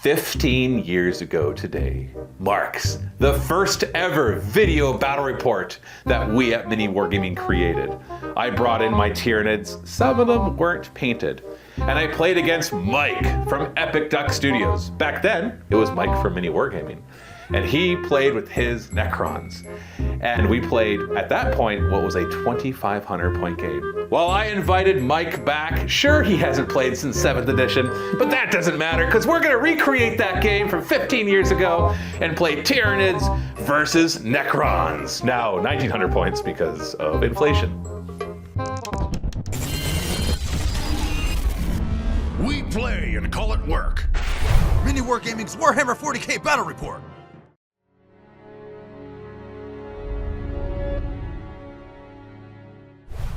15 years ago today marks the first ever video battle report that we at MiniWarGaming created. I brought in my Tyranids, some of them weren't painted, and I played against Mike from Epic Duck Studios. Back then, it was Mike from MiniWarGaming, and he played with his Necrons. And we played, at that point, what was a 2,500 point game. Well, I invited Mike back. Sure, he hasn't played since 7th edition, but that doesn't matter because we're gonna recreate that game from 15 years ago and play Tyranids versus Necrons. Now, 1,900 points because of inflation. We play and call it work. MiniWarGaming's Warhammer 40k Battle Report.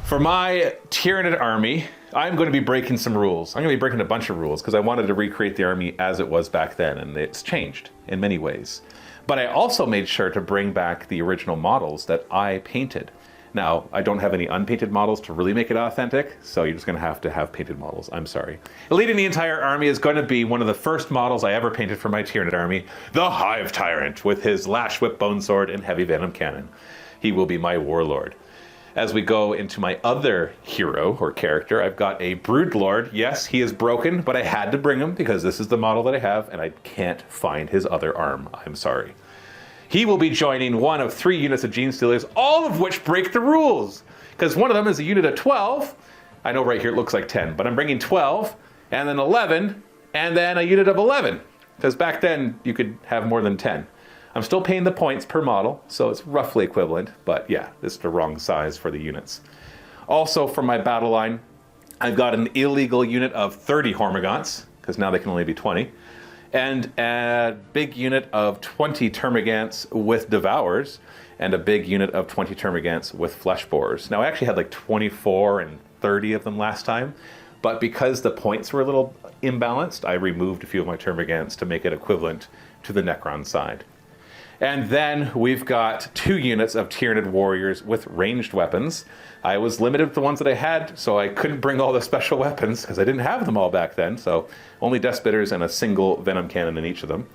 For my Tyranid army, I'm going to be breaking some rules. I'm going to be breaking a bunch of rules because I wanted to recreate the army as it was back then, and it's changed in many ways. But I also made sure to bring back the original models that I painted. Now, I don't have any unpainted models to really make it authentic, so you're just going to have painted models. I'm sorry. Leading the entire army is going to be one of the first models I ever painted for my Tyranid army, the Hive Tyrant, with his Lash Whip Bone Sword and Heavy Venom Cannon. He will be my warlord. As we go into my other hero or character, I've got a Broodlord. Yes, he is broken, but I had to bring him because this is the model that I have, and I can't find his other arm. I'm sorry. He will be joining one of 3 units of Gene Stealers, all of which break the rules. Because one of them is a unit of 12. I know right here it looks like 10, but I'm bringing 12, and then 11, and then a unit of 11. Because back then, you could have more than 10. I'm still paying the points per model, so it's roughly equivalent, but yeah, this is the wrong size for the units. Also, for my battle line, I've got an illegal unit of 30 Hormagaunts, because now they can only be 20, and a big unit of 20 Termagants with Devours, and a big unit of 20 Termagants with Flesh Borers. Now, I actually had like 24 and 30 of them last time, but because the points were a little imbalanced, I removed a few of my Termagants to make it equivalent to the Necron side. And then we've got 2 units of Tyranid warriors with ranged weapons. I was limited with the ones that I had, so I couldn't bring all the special weapons because I didn't have them all back then, so only Death Spitters and a single Venom Cannon in each of them.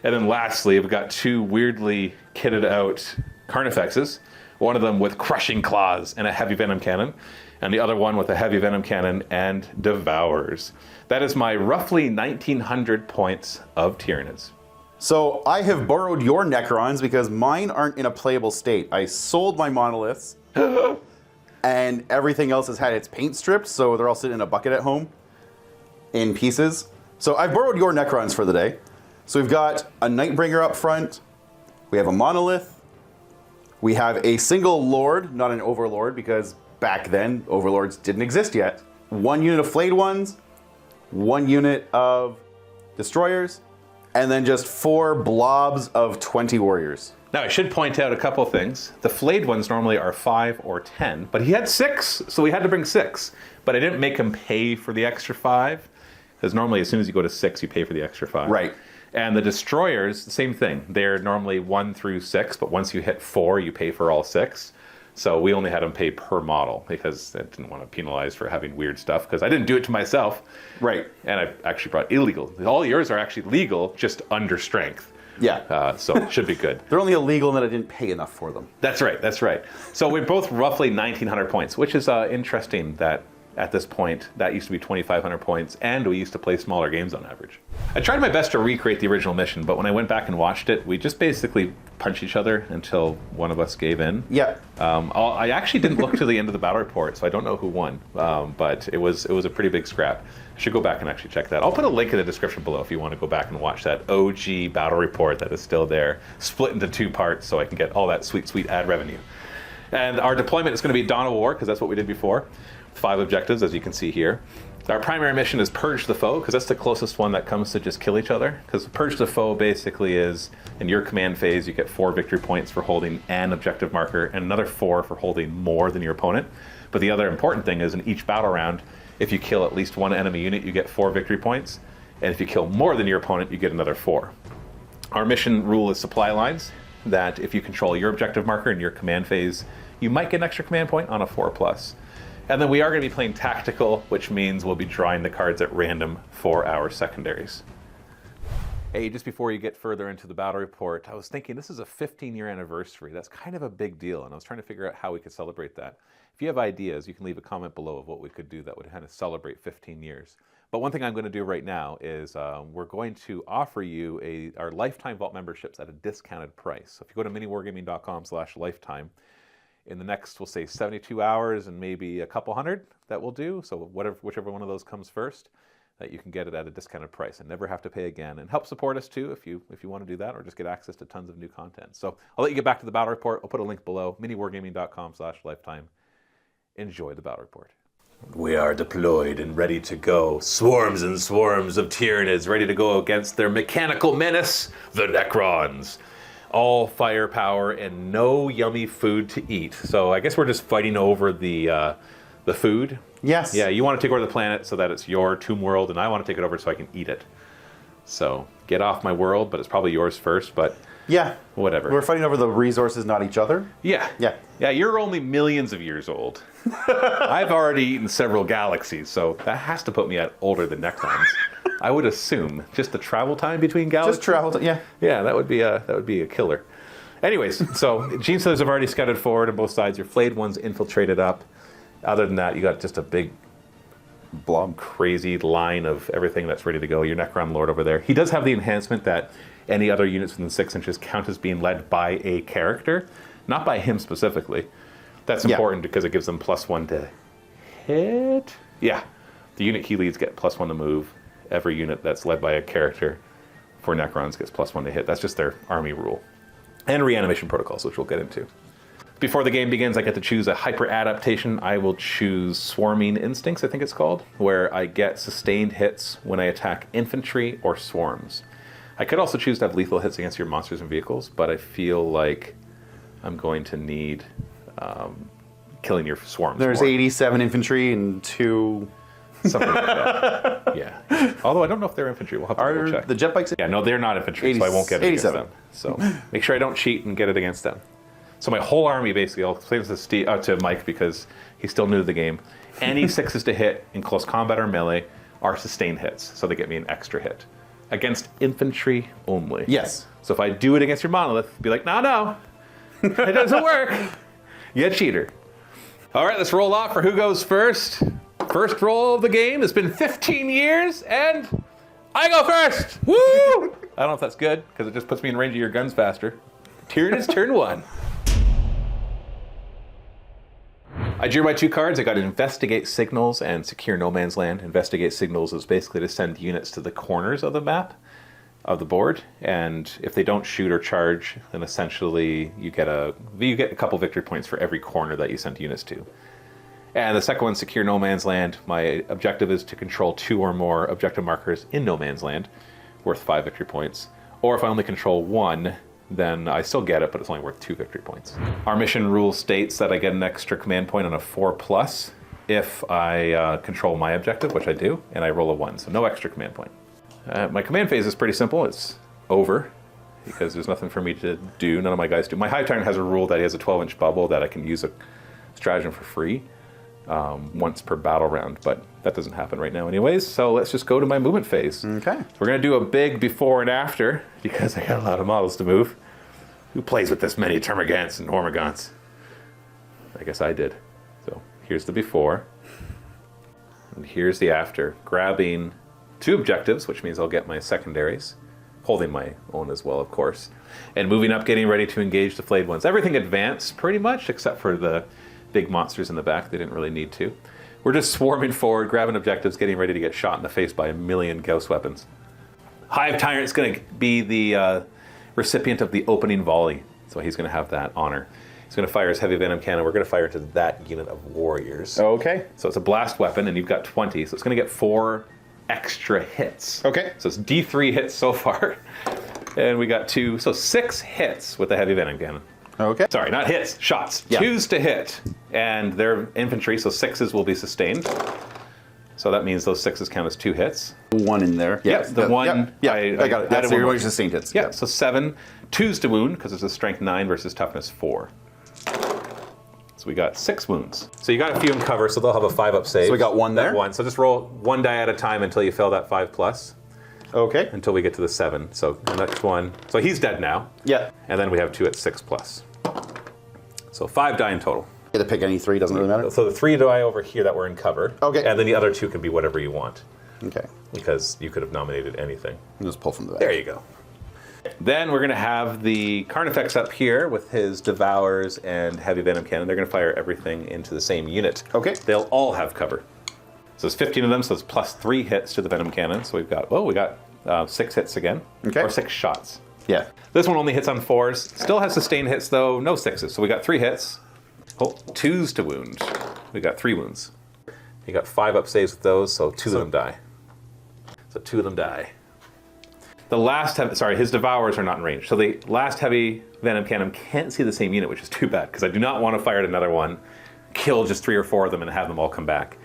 And then lastly, we've got 2 weirdly kitted out Carnifexes, one of them with Crushing Claws and a Heavy Venom Cannon, and the other one with a Heavy Venom Cannon and Devours. That is my roughly 1,900 points of Tyranids. So I have borrowed your Necrons because mine aren't in a playable state. I sold my monoliths and everything else has had its paint stripped, so they're all sitting in a bucket at home in pieces. So I've borrowed your Necrons for the day. So we've got a Nightbringer up front, we have a monolith, we have a single Lord, not an Overlord because back then Overlords didn't exist yet. 1 unit of Flayed Ones, 1 unit of Destroyers, and then just 4 blobs of 20 warriors. Now, I should point out a couple things. The Flayed Ones normally are 5 or 10, but he had 6, so we had to bring 6. But I didn't make him pay for the extra 5, because normally as soon as you go to 6, you pay for the extra 5. Right. And the Destroyers, the same thing. They're normally 1 through 6, but once you hit 4, you pay for all 6. So we only had him pay per model because I didn't want to penalize for having weird stuff because I didn't do it to myself. Right. And I actually brought illegal. All yours are actually legal, just under strength. Yeah. So it should be good. They're only illegal in that I didn't pay enough for them. That's right. That's right. So we're both roughly 1,900 points, which is interesting that at this point, that used to be 2,500 points, and we used to play smaller games on average. I tried my best to recreate the original mission, but when I went back and watched it, we just basically punched each other until one of us gave in. Yeah. I actually didn't look to the end of the battle report, so I don't know who won, but it was a pretty big scrap. I should go back and actually check that. I'll put a link in the description below if you want to go back and watch that OG battle report that is still there, split into 2 parts so I can get all that sweet, sweet ad revenue. And our deployment is going to be Dawn of War, because that's what we did before. 5 objectives, as you can see here. Our primary mission is Purge the Foe, because that's the closest one that comes to just kill each other. Because Purge the Foe basically is, in your command phase, you get 4 victory points for holding an objective marker, and another 4 for holding more than your opponent. But the other important thing is, in each battle round, if you kill at least 1 enemy unit, you get 4 victory points. And if you kill more than your opponent, you get another 4. Our mission rule is supply lines, that if you control your objective marker in your command phase, you might get an extra command point on a 4+. And then we are going to be playing tactical, which means we'll be drawing the cards at random for our secondaries. Hey, just before you get further into the battle report, I was thinking this is a 15-year anniversary. That's kind of a big deal, and I was trying to figure out how we could celebrate that. If you have ideas, you can leave a comment below of what we could do that would kind of celebrate 15 years. But one thing I'm going to do right now is we're going to offer you our lifetime vault memberships at a discounted price. So if you go to miniwargaming.com/lifetime, in the next, we'll say 72 hours and maybe a couple hundred that we'll do. So whichever one of those comes first, that you can get it at a discounted price and never have to pay again, and help support us too if you want to do that, or just get access to tons of new content. So I'll let you get back to the battle report. I'll put a link below, miniwargaming.com/lifetime. Enjoy the battle report. We are deployed and ready to go. Swarms and swarms of Tyranids ready to go against their mechanical menace, the Necrons. All firepower and no yummy food to eat. So I guess we're just fighting over the food. Yes. Yeah, you want to take over the planet so that it's your tomb world, and I want to take it over so I can eat it. So get off my world, but it's probably yours first, but Yeah. whatever. We're fighting over the resources, not each other. Yeah. Yeah. Yeah, you're only millions of years old. I've already eaten several galaxies, so that has to put me at older than Necrons. I would assume just the travel time between galaxies. Just travel, yeah. Yeah, that would be a killer. Anyways, so Gene Stealers have already scouted forward on both sides. Your flayed one's infiltrated up. Other than that, you got just a big blob, crazy line of everything that's ready to go. Your Necron Lord over there. He does have the enhancement that any other units within 6 inches count as being led by a character, not by him specifically. That's important because it gives them +1 to hit. Yeah, the unit he leads get +1 to move. Every unit that's led by a character for Necrons gets +1 to hit. That's just their army rule. And reanimation protocols, which we'll get into. Before the game begins, I get to choose a hyper adaptation. I will choose Swarming Instincts, I think it's called, where I get sustained hits when I attack infantry or swarms. I could also choose to have lethal hits against your monsters and vehicles, but I feel like I'm going to need killing your swarms. There's more. 87 infantry and 2... Something like that. Yeah. Although I don't know if they're infantry. We'll have to double Are check. the jet bikes? Yeah, no, they're not infantry, so I won't get it 87. against them. So make sure I don't cheat and get it against them. So my whole army, basically, I'll explain this to Mike because he's still new to the game. Any 6s to hit in close combat or melee are sustained hits, so they get me an extra hit. Against infantry only. Yes. So if I do it against your monolith, be like, no, it doesn't work. You cheater. All right, let's roll off for who goes first. First roll of the game. It's been 15 years, and I go first. Woo! I don't know if that's good, because it just puts me in range of your guns faster. Tyranids turn 1. I drew my 2 cards. I got Investigate Signals and Secure No Man's Land. Investigate Signals is basically to send units to the corners of the map, of the board, and if they don't shoot or charge, then essentially you get a couple victory points for every corner that you send units to. And the second one, Secure No Man's Land. My objective is to control 2 or more objective markers in No Man's Land, worth 5 victory points. Or if I only control 1, then I still get it, but it's only worth 2 victory points. Our mission rule states that I get an extra command point on a 4+ if I control my objective, which I do, and I roll a 1, so no extra command point. My command phase is pretty simple. It's over, because there's nothing for me to do. None of my guys do. My Hive Tyrant has a rule that he has a 12-inch bubble that I can use a stratagem for free once per battle round, but that doesn't happen right now anyways, so let's just go to my movement phase. Okay. We're going to do a big before and after, because I got a lot of models to move. Who plays with this many Termagants and Hormagaunts? I guess I did. So here's the before, and here's the after. Grabbing 2 objectives, which means I'll get my secondaries, holding my own as well, of course, and moving up, getting ready to engage the flayed ones. Everything advanced pretty much, except for the big monsters in the back. They didn't really need to. We're just swarming forward, grabbing objectives, getting ready to get shot in the face by a million Gauss weapons. Hive Tyrant's going to be the recipient of the opening volley, so he's going to have that honor. He's going to fire his heavy venom cannon. We're going to fire into that unit of warriors. Okay. So it's a blast weapon, and you've got 20, so it's going to get 4 extra hits. Okay. So it's D3 hits so far, and we got 2, so 6 hits with the heavy venom cannon. Okay. Sorry, not hits, shots. Yeah. 2s to hit, and they're infantry, so 6s will be sustained. So that means those 6s count as 2 hits. 1 in there. Yeah, the one. Yeah, I got it. That's your sustained hits. Yeah, so 7. 2s to wound, because it's a strength 9 versus toughness 4. So we got 6 wounds. So you got a few in cover, so they'll have a 5-up save. So we got 1 there? 1. So just roll 1 die at a time until you fail that 5+. Okay. until we get to the 7. So the next one. So he's dead now. Yeah. And then we have 2 at 6+. So 5 die in total. Get to pick any 3, doesn't really matter. So the 3 die over here that were in cover. Okay. And then the other 2 can be whatever you want. Okay. Because you could have nominated anything. Just pull from the back. There you go. Then we're going to have the Carnifex up here with his Devours and Heavy Venom Cannon. They're going to fire everything into the same unit. Okay. They'll all have cover. So it's 15 of them, so it's plus 3 hits to the Venom Cannon. So we've got, we got 6 hits again. Okay. Or 6 shots. Yeah. This one only hits on 4s. Still has sustained hits, though. No 6s. So we got 3 hits. 2s to wound. We got 3 wounds. You got 5 up saves with those, so 2 of them die. So 2 of them die. The last, his Devours are not in range. So the last Heavy Venom Cannon can't see the same unit, which is too bad, because I do not want to fire at another one, kill just 3 or 4 of them, and have them all come back.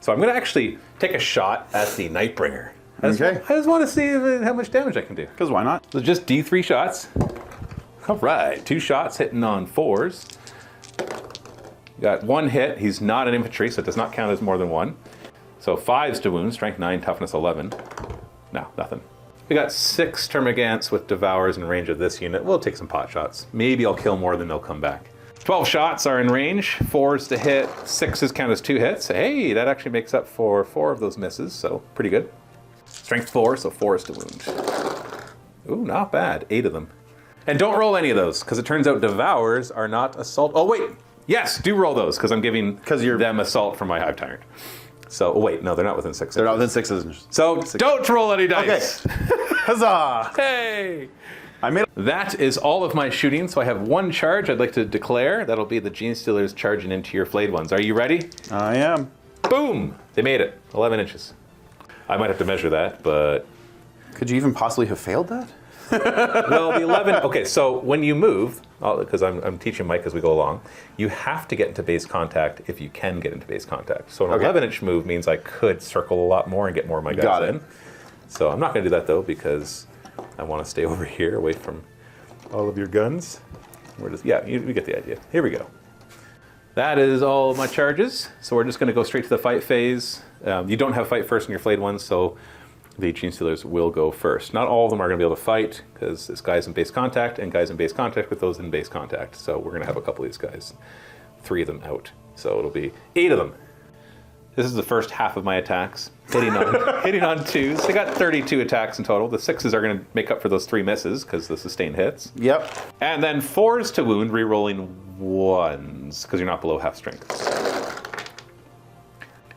So I'm going to actually take a shot at the Nightbringer. I just want to see how much damage I can do. Because why not? So just D3 shots. All right, 2 shots hitting on 4s. Got 1 hit. He's not an infantry, so it does not count as more than 1. So 5s to wound, strength 9, toughness 11. No, nothing. We got 6 Termagants with Devours in range of this unit. We'll take some pot shots. Maybe I'll kill more than they'll come back. 12 shots are in range, 4s to hit, 6s count as 2 hits. Hey, that actually makes up for 4 of those misses, so pretty good. Strength 4, so 4s to wound. Ooh, not bad, 8 of them. And don't roll any of those, because it turns out Devours are not assault. Oh, wait, yes, do roll those, because I'm giving them assault from my Hive Tyrant. So, wait, no, they're not within 6. They're not within 6 inches. So, don't roll any dice. Okay. Huzzah! Hey! I made. That is all of my shooting, so I have 1 charge I'd like to declare. That'll be the Gene Stealers charging into your flayed ones. Are you ready? I am. Boom! They made it. 11 inches. I might have to measure that, but... Could you even possibly have failed that? Well, the 11... Okay, so when you move, because I'm teaching Mike as we go along, you have to get into base contact if you can get into base contact. So an 11-inch move means I could circle a lot more and get more of my guys in. So I'm not going to do that, though, because I want to stay over here away from all of your guns. You get the idea. Here we go. That is all of my charges. So we're just going to go straight to the fight phase. You don't have fight first in your flayed ones, so the Gene Stealers will go first. Not all of them are going to be able to fight, because it's guys in base contact and guys in base contact with those in base contact. So we're going to have a couple of these guys. 3 of them out. So it'll be 8 of them. This is the first half of my attacks, hitting on 2s. They got 32 attacks in total. The 6s are going to make up for those 3 misses, because the sustained hits. Yep. And then 4s to wound, re-rolling 1s, because you're not below half strength.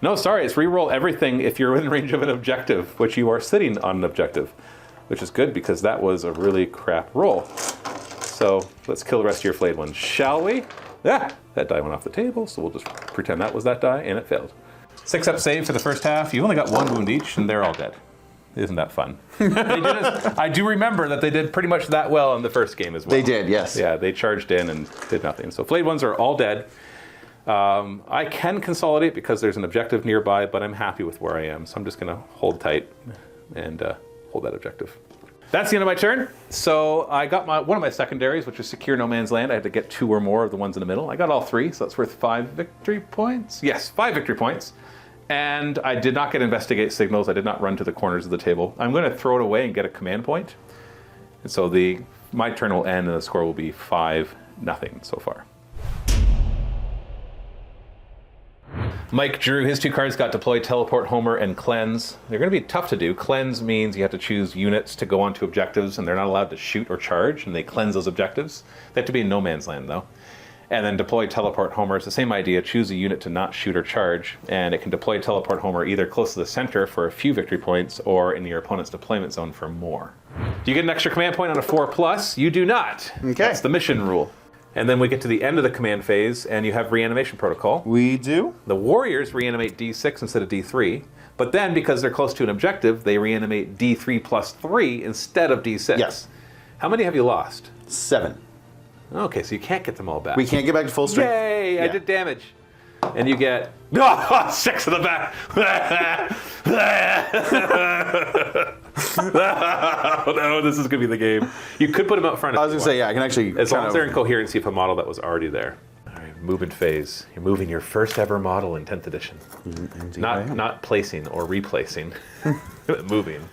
No, sorry, it's re-roll everything if you're within range of an objective, which you are sitting on an objective, which is good, because that was a really crap roll. So let's kill the rest of your flayed ones, shall we? Yeah, that die went off the table, so we'll just pretend that was that die, and it failed. 6 up save for the first half. You only got 1 wound each, and they're all dead. Isn't that fun? I do remember that they did pretty much that well in the first game as well. They did, yes. Yeah, they charged in and did nothing. So flayed ones are all dead. I can consolidate because there's an objective nearby, but I'm happy with where I am. So I'm just going to hold tight and hold that objective. That's the end of my turn. So I got one of my secondaries, which is Secure No Man's Land. I had to get 2 or more of the ones in the middle. I got all 3, so that's worth 5 victory points. Yes, 5 victory points. And I did not get Investigate Signals. I did not run to the corners of the table. I'm going to throw it away and get a command point. And so my turn will end and the score will be 5-0 so far. Mike drew his 2 cards, got Deploy, Teleport, Homer, and Cleanse. They're going to be tough to do. Cleanse means you have to choose units to go onto objectives, and they're not allowed to shoot or charge, and they cleanse those objectives. They have to be in no man's land, though. And then Deploy, Teleport, Homer. It's the same idea. Choose a unit to not shoot or charge, and it can deploy, Teleport, Homer either close to the center for a few victory points or in your opponent's deployment zone for more. Do you get an extra command point on a 4+? You do not. Okay. That's the mission rule. And then we get to the end of the command phase, and you have Reanimation Protocol. We do. The Warriors reanimate D6 instead of D3, but then because they're close to an objective, they reanimate D3 plus 3 instead of D6. Yes. How many have you lost? 7. Okay, so you can't get them all back. We can't get back to full strength. Yay! I Yeah. did damage. And you get 6 in the back. Oh no, this is gonna be the game. You could put them out front. I was gonna say, yeah, I can actually. As long as they're in coherency of a model that was already there. All right, movement phase. You're moving your first ever model in 10th edition. Not placing or replacing. Moving.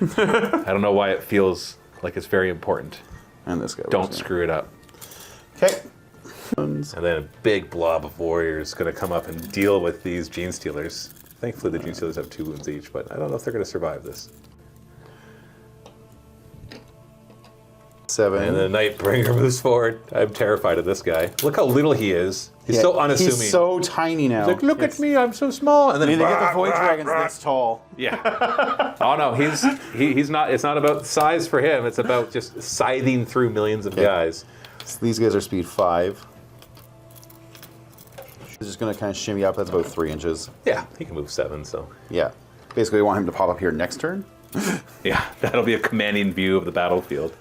I don't know why it feels like it's very important. And this guy. Don't screw it up. Okay. And then a big blob of warriors going to come up and deal with these Gene Stealers. Thankfully, the Gene Stealers have 2 wounds each, but I don't know if they're going to survive this. 7. And the Nightbringer moves forward. I'm terrified of this guy. Look how little he is. He's so unassuming. He's so tiny now. He's like, look at me, I'm so small. And then they get the Void Dragons this tall. Yeah. Oh no, he's not. It's not about size for him. It's about just scything through millions of guys. So these guys are speed 5. He's just going to kind of shimmy up. That's about 3 inches. Yeah, he can move 7. So Yeah. Basically, we want him to pop up here next turn. yeah, that'll be a commanding view of the battlefield.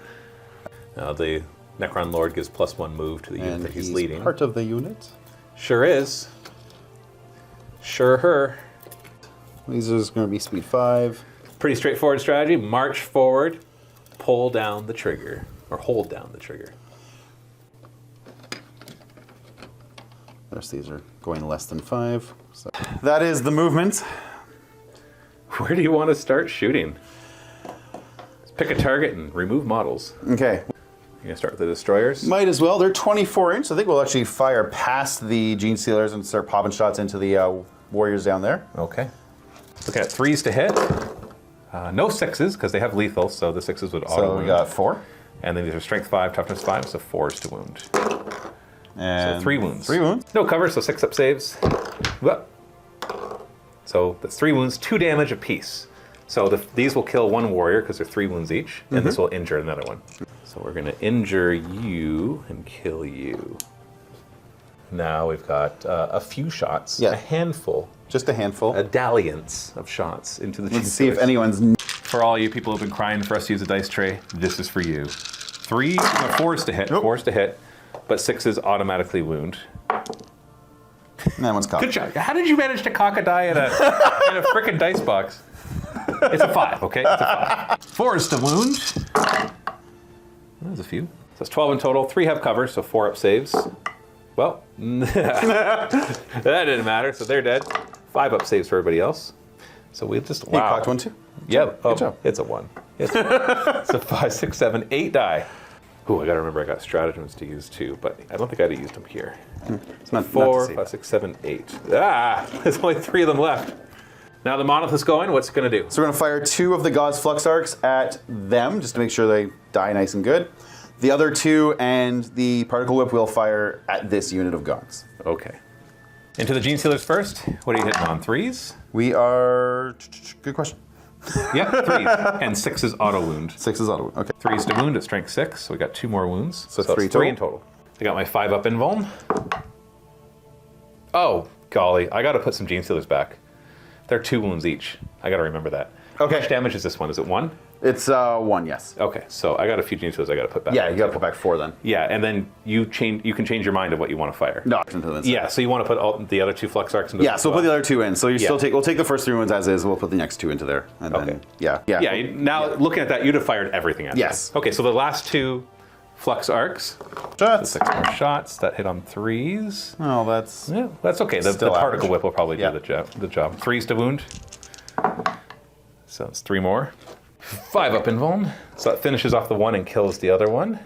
Now the Necron Lord gives +1 move to the unit that he's leading. Part of the unit. Sure is. Sure her. These are going to be speed 5. Pretty straightforward strategy. March forward, pull down the trigger, or hold down the trigger. These are going less than 5. So that is the movement. Where do you want to start shooting? Let's pick a target and remove models. Okay. You're going to start with the destroyers? Might as well. They're 24 inch. I think we'll actually fire past the Gene Stealers and start popping shots into the warriors down there. Okay. Looking at 3s to hit. No 6s, because they have lethal, so the 6s would auto So wound. we got 4. And then these are strength 5, toughness 5, so 4s to wound. And So 3 wounds. 3 wounds. No cover, so 6 up saves. Whoop. So that's 3 wounds, 2 damage apiece. So these will kill 1 warrior because they're 3 wounds each, and this will injure another one. So we're going to injure you and kill you. Now we've got a few shots, Yeah. a handful, Just a handful. a dalliance of shots into the Let's see if anyone's... For all you people who've been crying for us to use a dice tray, this is for you. 4s to hit, 4s to hit, but 6s automatically wound. That one's caught. Good job. How did you manage to cock a die in a frickin' dice box? It's a 5, okay? It's a 5. 4s to wound. There's a few. So it's 12 in total. 3 have cover, so 4 up saves. Well, that didn't matter, so they're dead. 5 up saves for everybody else. So we just, You cocked one too? Yeah, Good job. It's a 1. It's a 5, 6, 7, 8 die. Ooh, I gotta remember I got stratagems to use too, but I don't think I'd have used them here. It's not 4, to 5, 6, 7, 8. Ah, there's only 3 of them left. Now the monolith is going, what's it gonna do? So we're going to fire 2 of the God's Flux Arcs at them, just to make sure they die nice and good. The other 2 and the Particle Whip will fire at this unit of Gods. Okay. Into the Gene Stealers first. What are you hitting on? 3s? We are... Good question. Yeah, 3s. And 6 is auto wound. 6 is auto. Okay. 3s to wound at strength 6, so we got 2 more wounds. So it's 3 3 in total. total. I got my 5 up invuln. Oh, golly. I gotta put some Gene Stealers back. They're 2 wounds each. I gotta remember that. Okay. How much damage is this one? Is it 1? It's 1, yes. Okay, so I got a few Gene Stealers I gotta put back. Yeah, you got to put back 4 then. Yeah, and then you can change your mind of what you want to fire. No, into the inside. Yeah, so you want to put the other 2 flux arcs into Yeah, so we'll put the other 2 in. So you still Yeah. we'll take the first 3 ones as is. We'll put the next 2 into there. And Okay. then, yeah. Yeah, now looking at that, you'd have fired everything at Yes. them. Okay, so the last 2 flux arcs, Shots. 6 more shots, that hit on 3s. Oh, that's... Yeah, that's okay. The Still particle average. whip will probably Yeah. do the job. 3s to wound. So it's 3 more. 5 up invuln. So that finishes off the 1 and kills the other one.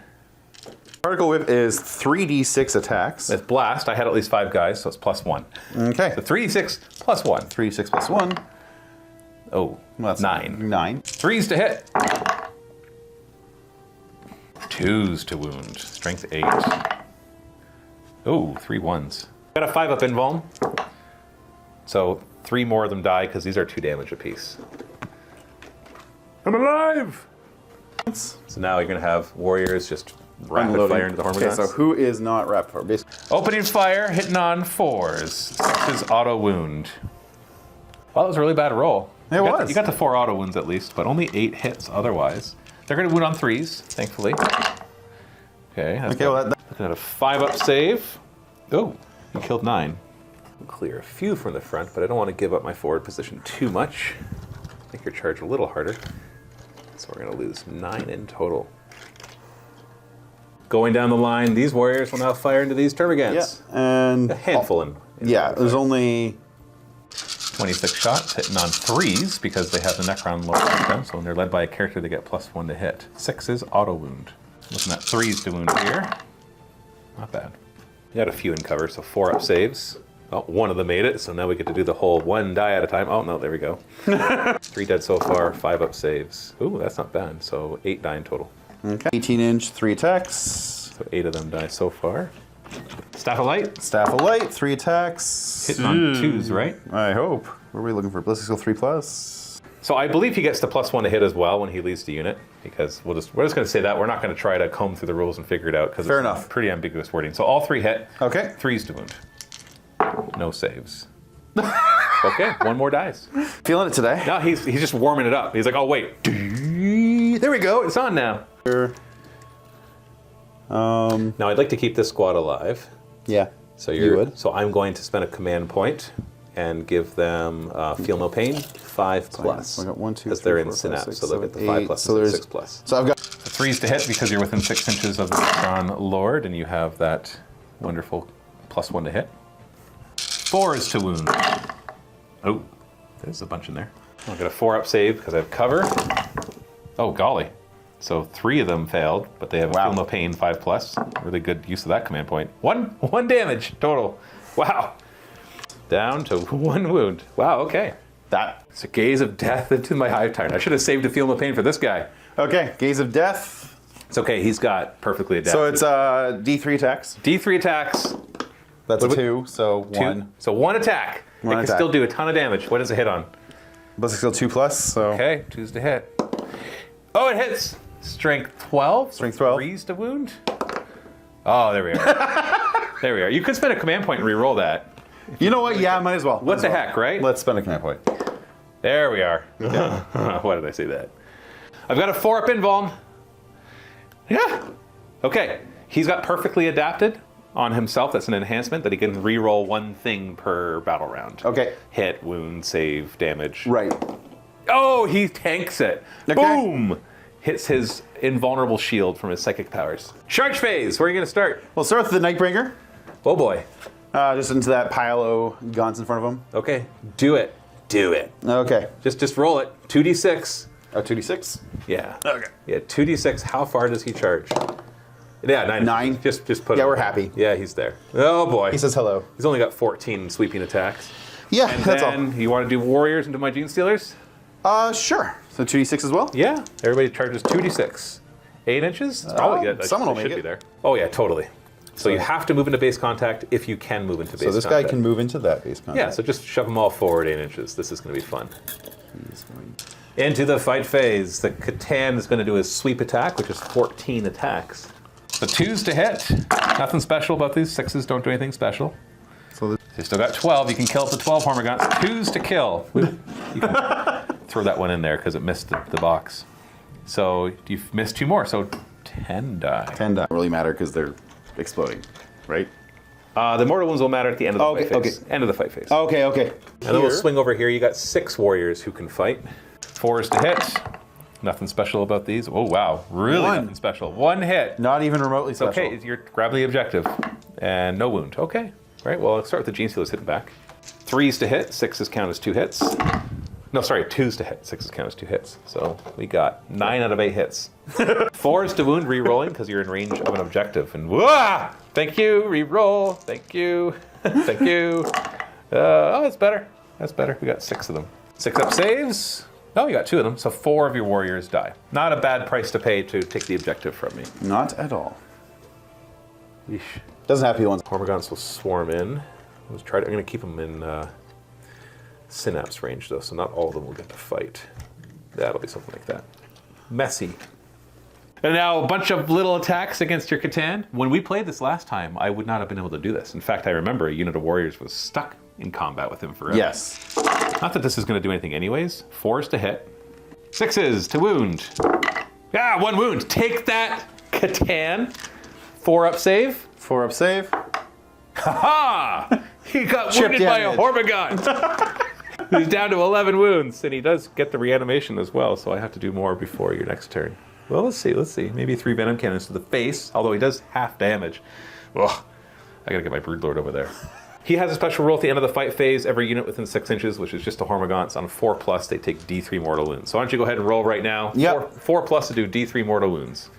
Particle Whip is 3d6 attacks. With blast, I had at least 5 guys, so it's +1. Okay. So 3d6 +1. 3d6 plus 1. Oh, Well, that's 9. 9. 3s to hit. 2s to wound. Strength 8. Oh, 3 1s. Got a 5 up invuln. So 3 more of them die because these are 2 damage apiece. I'm alive! So now you're going to have warriors just rapid Unloading. fire into the Okay, Hormagaunts. so who is not rapid fire? Basically, Opening fire, hitting on 4s. 6s auto wound. Well, that was a really bad roll. It was. You got the 4 auto wounds at least, but only 8 hits otherwise. They're going to wound on 3s, thankfully. Okay. Okay, well, Looking at a 5 up save. Oh, you killed 9. I'll clear a few from the front, but I don't want to give up my forward position too much. Make your charge a little harder. So we're going to lose 9 in total. Going down the line, these warriors will now fire into these yeah, termagants. and A handful in yeah, there's only 26 shots, hitting on 3s because they have the Necron lower with them. So when they're led by a character, they get +1 to hit. 6s, auto wound. Looking at 3s to wound here. Not bad. You had a few in cover, so 4-up saves. Oh, one of them made it, so now we get to do the whole 1 die at a time. Oh, no, there we go. 3 dead so far, 5-up saves. Ooh, that's not bad. So 8 die in total. Okay. 18-inch, 3 attacks. So 8 of them die so far. Staff of Light. Staff of Light, 3 attacks. Hitting on 2s, right? I hope. What are we looking for? Ballistic skill 3+. So I believe he gets the +1 to hit as well when he leads the unit, because we're just going to say that. We're not going to try to comb through the rules and figure it out, because Fair it's enough. Pretty ambiguous wording. So all 3 hit. Okay. 3s to wound. No saves. Okay, 1 more dies. Feeling it today. No, he's just warming it up. He's like, oh wait, there we go. It's on now. Now I'd like to keep this squad alive. Yeah. So you would. So I'm going to spend a command point and give them feel no pain 5+. So I got 1, 2, because 3, they're 4, in synapse, 5, 6, so they'll get the 7, 5+, so there's 6+. So I've got 3s to hit because you're within 6 inches of the Necron Lord, and you have that wonderful +1 to hit. 4s to wound. Oh, there's a bunch in there. I'll get a 4-up save because I have cover. Oh, golly. So 3 of them failed, but they have feel no pain 5+. Really good use of that command point. One damage total. Wow. Down to 1 wound. Wow, okay. It's a gaze of death into my hive tyrant. I should have saved a feel no pain for this guy. Okay, Gaze of Death. It's okay, he's got perfectly adapted. So it's D3 attacks. D3 attacks. That's a 2, so 1. So 1 attack. One it can attack. still do a ton of damage. What does it hit on? Ballistic skill 2+, so Okay, 2s to hit. Oh, it hits. Strength 12. Strength 12. 3s to wound. Oh, there we are. There we are. You could spend a command point and re-roll that. You know what? Yeah, might as well. What the heck, right? Let's spend a command point. There we are. Why did I say that? I've got a 4-up invuln. Yeah. Okay. He's got perfectly adapted on himself. That's an enhancement that he can re-roll 1 thing per battle round. Okay. Hit, wound, save, damage. Right. Oh, he tanks it. Okay. Boom! Hits his invulnerable shield from his psychic powers. Charge phase. Where are you going to start? We'll start with the Nightbringer. Oh boy. Just into that pile of guns in front of him. Okay. Do it. Do it. Okay. Just roll it. 2d6. Oh, 2d6? Yeah. Okay. Yeah, 2d6. How far does he charge? Yeah, 9. 9. Just put Yeah, it we're in. happy. Yeah, he's there. Oh boy. He says hello. He's only got 14 sweeping attacks. Yeah, And that's then you want to do warriors and do my gene stealers? all. Sure. So 2d6 as well? Yeah. Everybody charges 2d6. 8 inches? It's probably good. someone will They make should it. be there. Oh yeah, totally. So you have to move into base contact if you can move into base So this contact. guy can move into that base contact. Yeah, so just shove them all forward 8 inches. This is going to be fun. Into the fight phase. The Catan is going to do his sweep attack, which is 14 attacks. The 2s to hit. Nothing special about these. 6s don't do anything special. So You still got 12. You can kill up to 12 Hormigons. 2s to kill. You can throw that one in there because it missed the box. So you've missed 2 more. So 10 die. 10 don't really matter because they're exploding, right? The mortal wounds will matter at the end of the Okay, fight phase. okay. End of the fight phase. Okay. And then we'll swing over here. You got 6 warriors who can fight. 4s to hit. Nothing special about these. Oh, wow. Really 1. nothing special. 1 hit. Not even remotely special. Okay, you're grab the objective. And no wound. Okay. All right, well, let's start with the Gene Stealers hitting back. 3s to hit. 6s count as 2 hits. No, sorry, 2s to hit. 6s count as 2 hits. So we got 9 out of 8 hits. 4s to wound, re-rolling, because you're in range of an objective. And wah! Thank you, re-roll. Thank you. Thank you. Oh, that's better. That's better. We got 6 of them. 6-up saves. Oh, you got 2 of them. So 4 of your warriors die. Not a bad price to pay to take the objective from me. Not at all. Yeesh. Doesn't have to be the ones. Hormigons will swarm in. I'm going to keep them in synapse range, though, so not all of them will get to fight. That'll be something like that. Messy. And now a bunch of little attacks against your Catan. When we played this last time, I would not have been able to do this. In fact, I remember a unit of warriors was stuck in combat with him forever. Yes. Not that this is going to do anything anyways. 4s to hit. 6s to wound. Ah, 1 wound. Take that, Catan. 4-up save. 4-up save. Ha! He got Chip wounded by a damage. Hormigon. He's down to 11 wounds, and he does get the reanimation as well, so I have to do more before your next turn. Well, let's see. Maybe 3 venom cannons to the face, although he does half damage. Ugh. I gotta get my Broodlord over there. He has a special rule at the end of the fight phase. Every unit within 6 inches, which is just a Hormagaunts, on 4+, they take D3 mortal wounds. So why don't you go ahead and roll right now? Yep. 4+ to do D3 mortal wounds.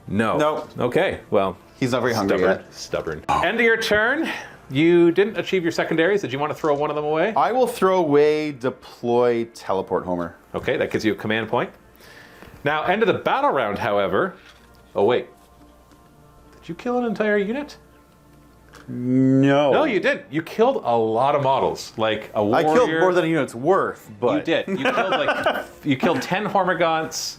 No. No. Okay, well. He's not very hungry yet. Stubborn. End of your turn. You didn't achieve your secondaries. Did you want to throw one of them away? I will throw away deploy teleport Homer. Okay, that gives you a command point. Now, end of the battle round, however. Oh, wait. Did you kill an entire unit? No. No, you didn't. You killed a lot of models. Like a warrior. I killed more than a unit's worth, but... You did. You killed you killed 10 Hormagaunts.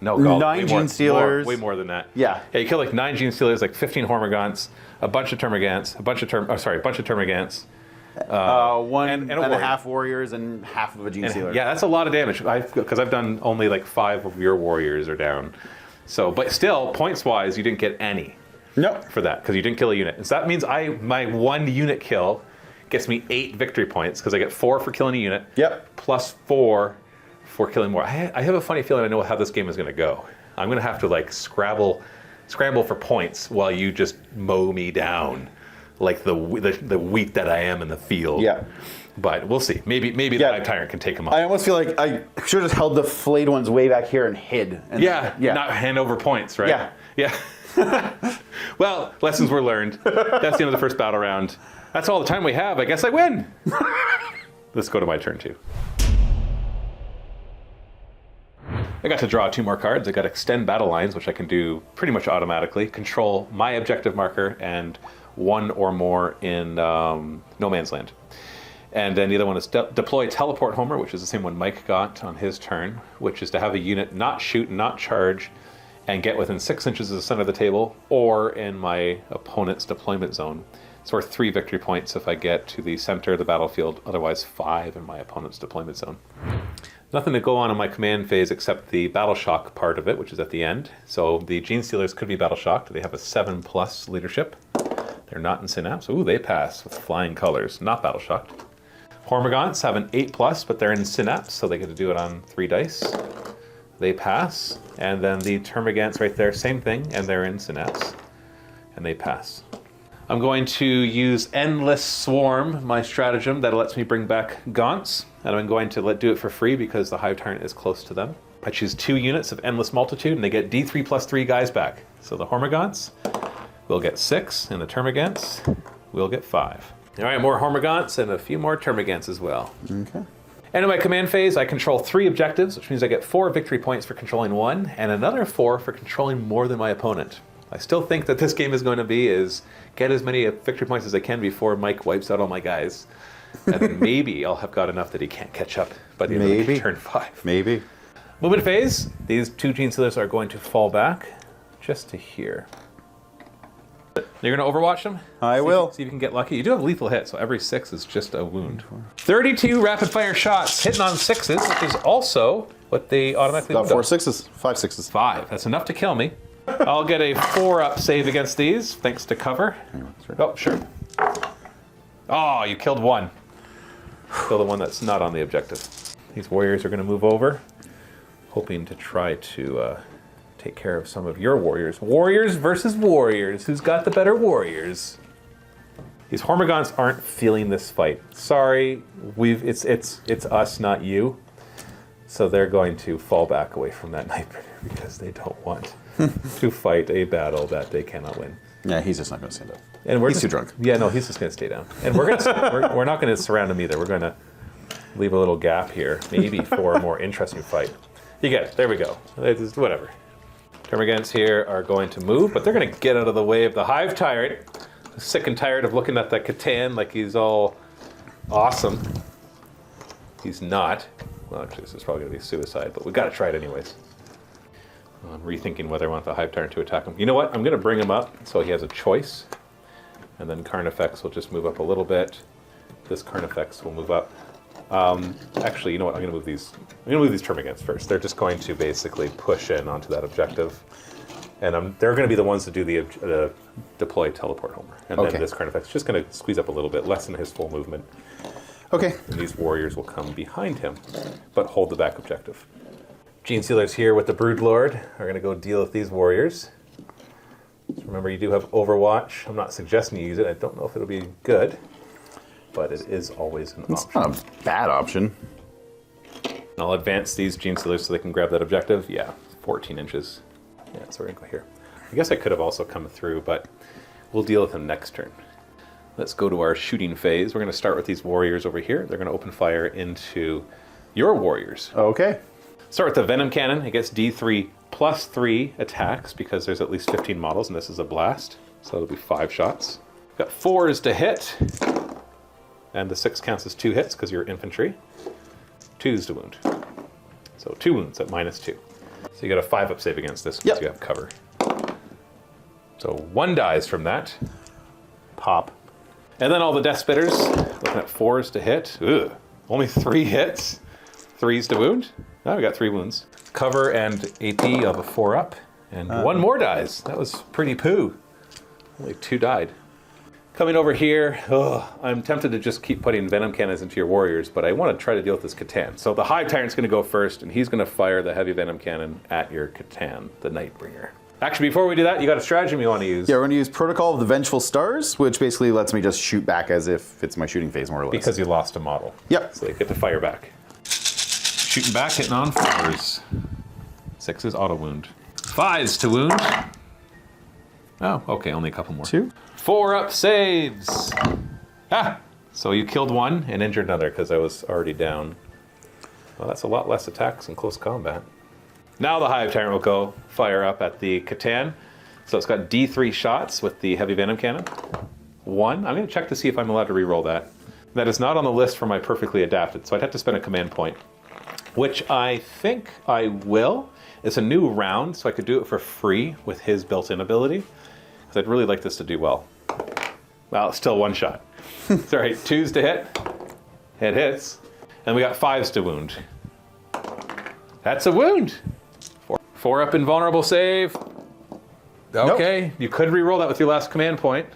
No, God, 9 Gene Stealers. Way more than that. Yeah. Yeah, you killed like 9 Gene Stealers, like 15 Hormagaunts, a bunch of Termagants, a bunch of Termagants. One and a and a warrior. half warriors and half of a Gene Stealer. Yeah, that's a lot of damage. Because I've done only like 5 of your warriors are down. So, but still, points-wise, you didn't get any. Nope. For that, because you didn't kill a unit. So that means my 1 unit kill gets me 8 victory points, because I get 4 for killing a unit. Yep. Plus 4 for killing more. I have a funny feeling I know how this game is going to go. I'm going to have to like scramble for points while you just mow me down, like the wheat that I am in the field. Yeah. But we'll see. Maybe the Hive Tyrant can take him up. I almost feel like I should have just held the flayed ones way back here and hid. And Not hand over points, right? Yeah. Well, lessons were learned. That's the end of the first battle round. That's all the time we have. I guess I win. Let's go to my turn, too. I got to draw 2 more cards. I got Extend Battle Lines, which I can do pretty much automatically. Control my objective marker and 1 or more in No Man's Land. And then the other one is Deploy Teleport Homer, which is the same one Mike got on his turn, which is to have a unit not shoot, not charge, and get within 6 inches of the center of the table, or in my opponent's deployment zone. It's worth 3 victory points if I get to the center of the battlefield, otherwise 5 in my opponent's deployment zone. Nothing to go on in my command phase except the Battle Shock part of it, which is at the end. So the Gene Stealers could be Battle Shocked. They have a 7+ leadership. They're not in Synapse. Ooh, they pass with flying colors, not Battle Shocked. Hormagaunts have an 8+, but they're in Synapse, so they get to do it on 3 dice. They pass. And then the Termagants right there, same thing, and they're in Synapse. And they pass. I'm going to use Endless Swarm, my stratagem that lets me bring back Gaunts. And I'm going to do it for free because the Hive Tyrant is close to them. I choose 2 units of Endless Multitude, and they get D3+3 guys back. So the Hormagaunts will get 6, and the Termagants will get 5. All right, more Hormagaunts and a few more Termagants as well. Okay. And in my command phase, I control 3 objectives, which means I get 4 victory points for controlling 1, and another 4 for controlling more than my opponent. I still think that this game is going to be get as many victory points as I can before Mike wipes out all my guys. And then maybe I'll have got enough that he can't catch up by the end of turn 5. Maybe. Movement phase, these 2 Gene Stealers are going to fall back just to here. You're going to Overwatch them? I will. See if you can get lucky. You do have lethal hit, so every 6 is just a wound. 32 rapid-fire shots hitting on 6s, which is also what they automatically Got wound 4 on. 6s. 5 6s. 5. That's enough to kill me. I'll get a 4-up save against these, thanks to cover. Oh, sure. Oh, you killed 1. Kill the one that's not on the objective. These warriors are going to move over, hoping to try to take care of some of your warriors. Warriors versus warriors. Who's got the better warriors? These Hormagaunts aren't feeling this fight. Sorry, it's us, not you. So they're going to fall back away from that Nightbreeder because they don't want to fight a battle that they cannot win. Yeah, he's just not going to stand up. And He's too drunk. Yeah, no, he's just going to stay down. And we're we're not going to surround him either. We're going to leave a little gap here, maybe for a more interesting fight. You get it. There we go. It's whatever. Termagants here are going to move, but they're going to get out of the way of the Hive Tyrant. Sick and tired of looking at that Catan like he's all awesome. He's not. Well, actually, this is probably going to be suicide, but we've got to try it anyways. I'm rethinking whether I want the Hive Tyrant to attack him. You know what? I'm going to bring him up so he has a choice. And then Carnifex will just move up a little bit. This Carnifex will move up. Actually, you know what? I'm going to move these Termagants first. They're just going to basically push in onto that objective. And they're going to be the ones to do the deploy teleport Homer. And then this Carnifex is just going to squeeze up a little bit, lessen his full movement. Okay. And these warriors will come behind him, but hold the back objective. Gene Stealers here with the Broodlord are going to go deal with these warriors. So remember, you do have Overwatch. I'm not suggesting you use it. I don't know if it'll be good, but it is always an It's option. not a bad option. I'll advance these Gene Stealers so they can grab that objective. Yeah, 14 inches. Yeah, so we're going to go here. I guess I could have also come through, but we'll deal with them next turn. Let's go to our shooting phase. We're going to start with these warriors over here. They're going to open fire into your warriors. Okay. Start with the Venom Cannon. It gets D3 plus 3 attacks because there's at least 15 models, and this is a blast. So it'll be 5 shots. Got 4s to hit, and the 6 counts as 2 hits because you're infantry. 2s to wound. So 2 wounds at -2. So you got a 5-up save against this because you have cover. So 1 dies from that. Pop. And then all the Death Spitters, looking at 4s to hit. Ugh. Only 3 hits. 3s to wound. Oh, we got 3 wounds. Cover and AP of a 4-up. And 1 more dies. That was pretty poo. Only 2 died. Coming over here, I'm tempted to just keep putting Venom Cannons into your warriors, but I want to try to deal with this Catan. So the Hive Tyrant's going to go first, and he's going to fire the Heavy Venom Cannon at your Catan, the Nightbringer. Actually, before we do that, you got a stratagem you want to use. Yeah, we're going to use Protocol of the Vengeful Stars, which basically lets me just shoot back as if it's my shooting phase, more or less. Because you lost a model. Yep. So you get to fire back. Shooting back, hitting on 4s. 6s auto wound. 5s to wound. Oh, okay, only a couple more. 2. 4-up saves. Ah! So you killed 1 and injured another because I was already down. Well, that's a lot less attacks in close combat. Now the Hive Tyrant will go fire up at the Catan. So it's got D3 shots with the Heavy Venom Cannon. 1. I'm going to check to see if I'm allowed to reroll that. That is not on the list for my Perfectly Adapted, so I'd have to spend a command point, which I think I will. It's a new round, so I could do it for free with his built-in ability, because I'd really like this to do well. Well, it's still 1 shot. It's all right, 2s to hit. It hits. And we got 5s to wound. That's a wound. 4-up invulnerable save. Okay, nope. You could re-roll that with your last command point.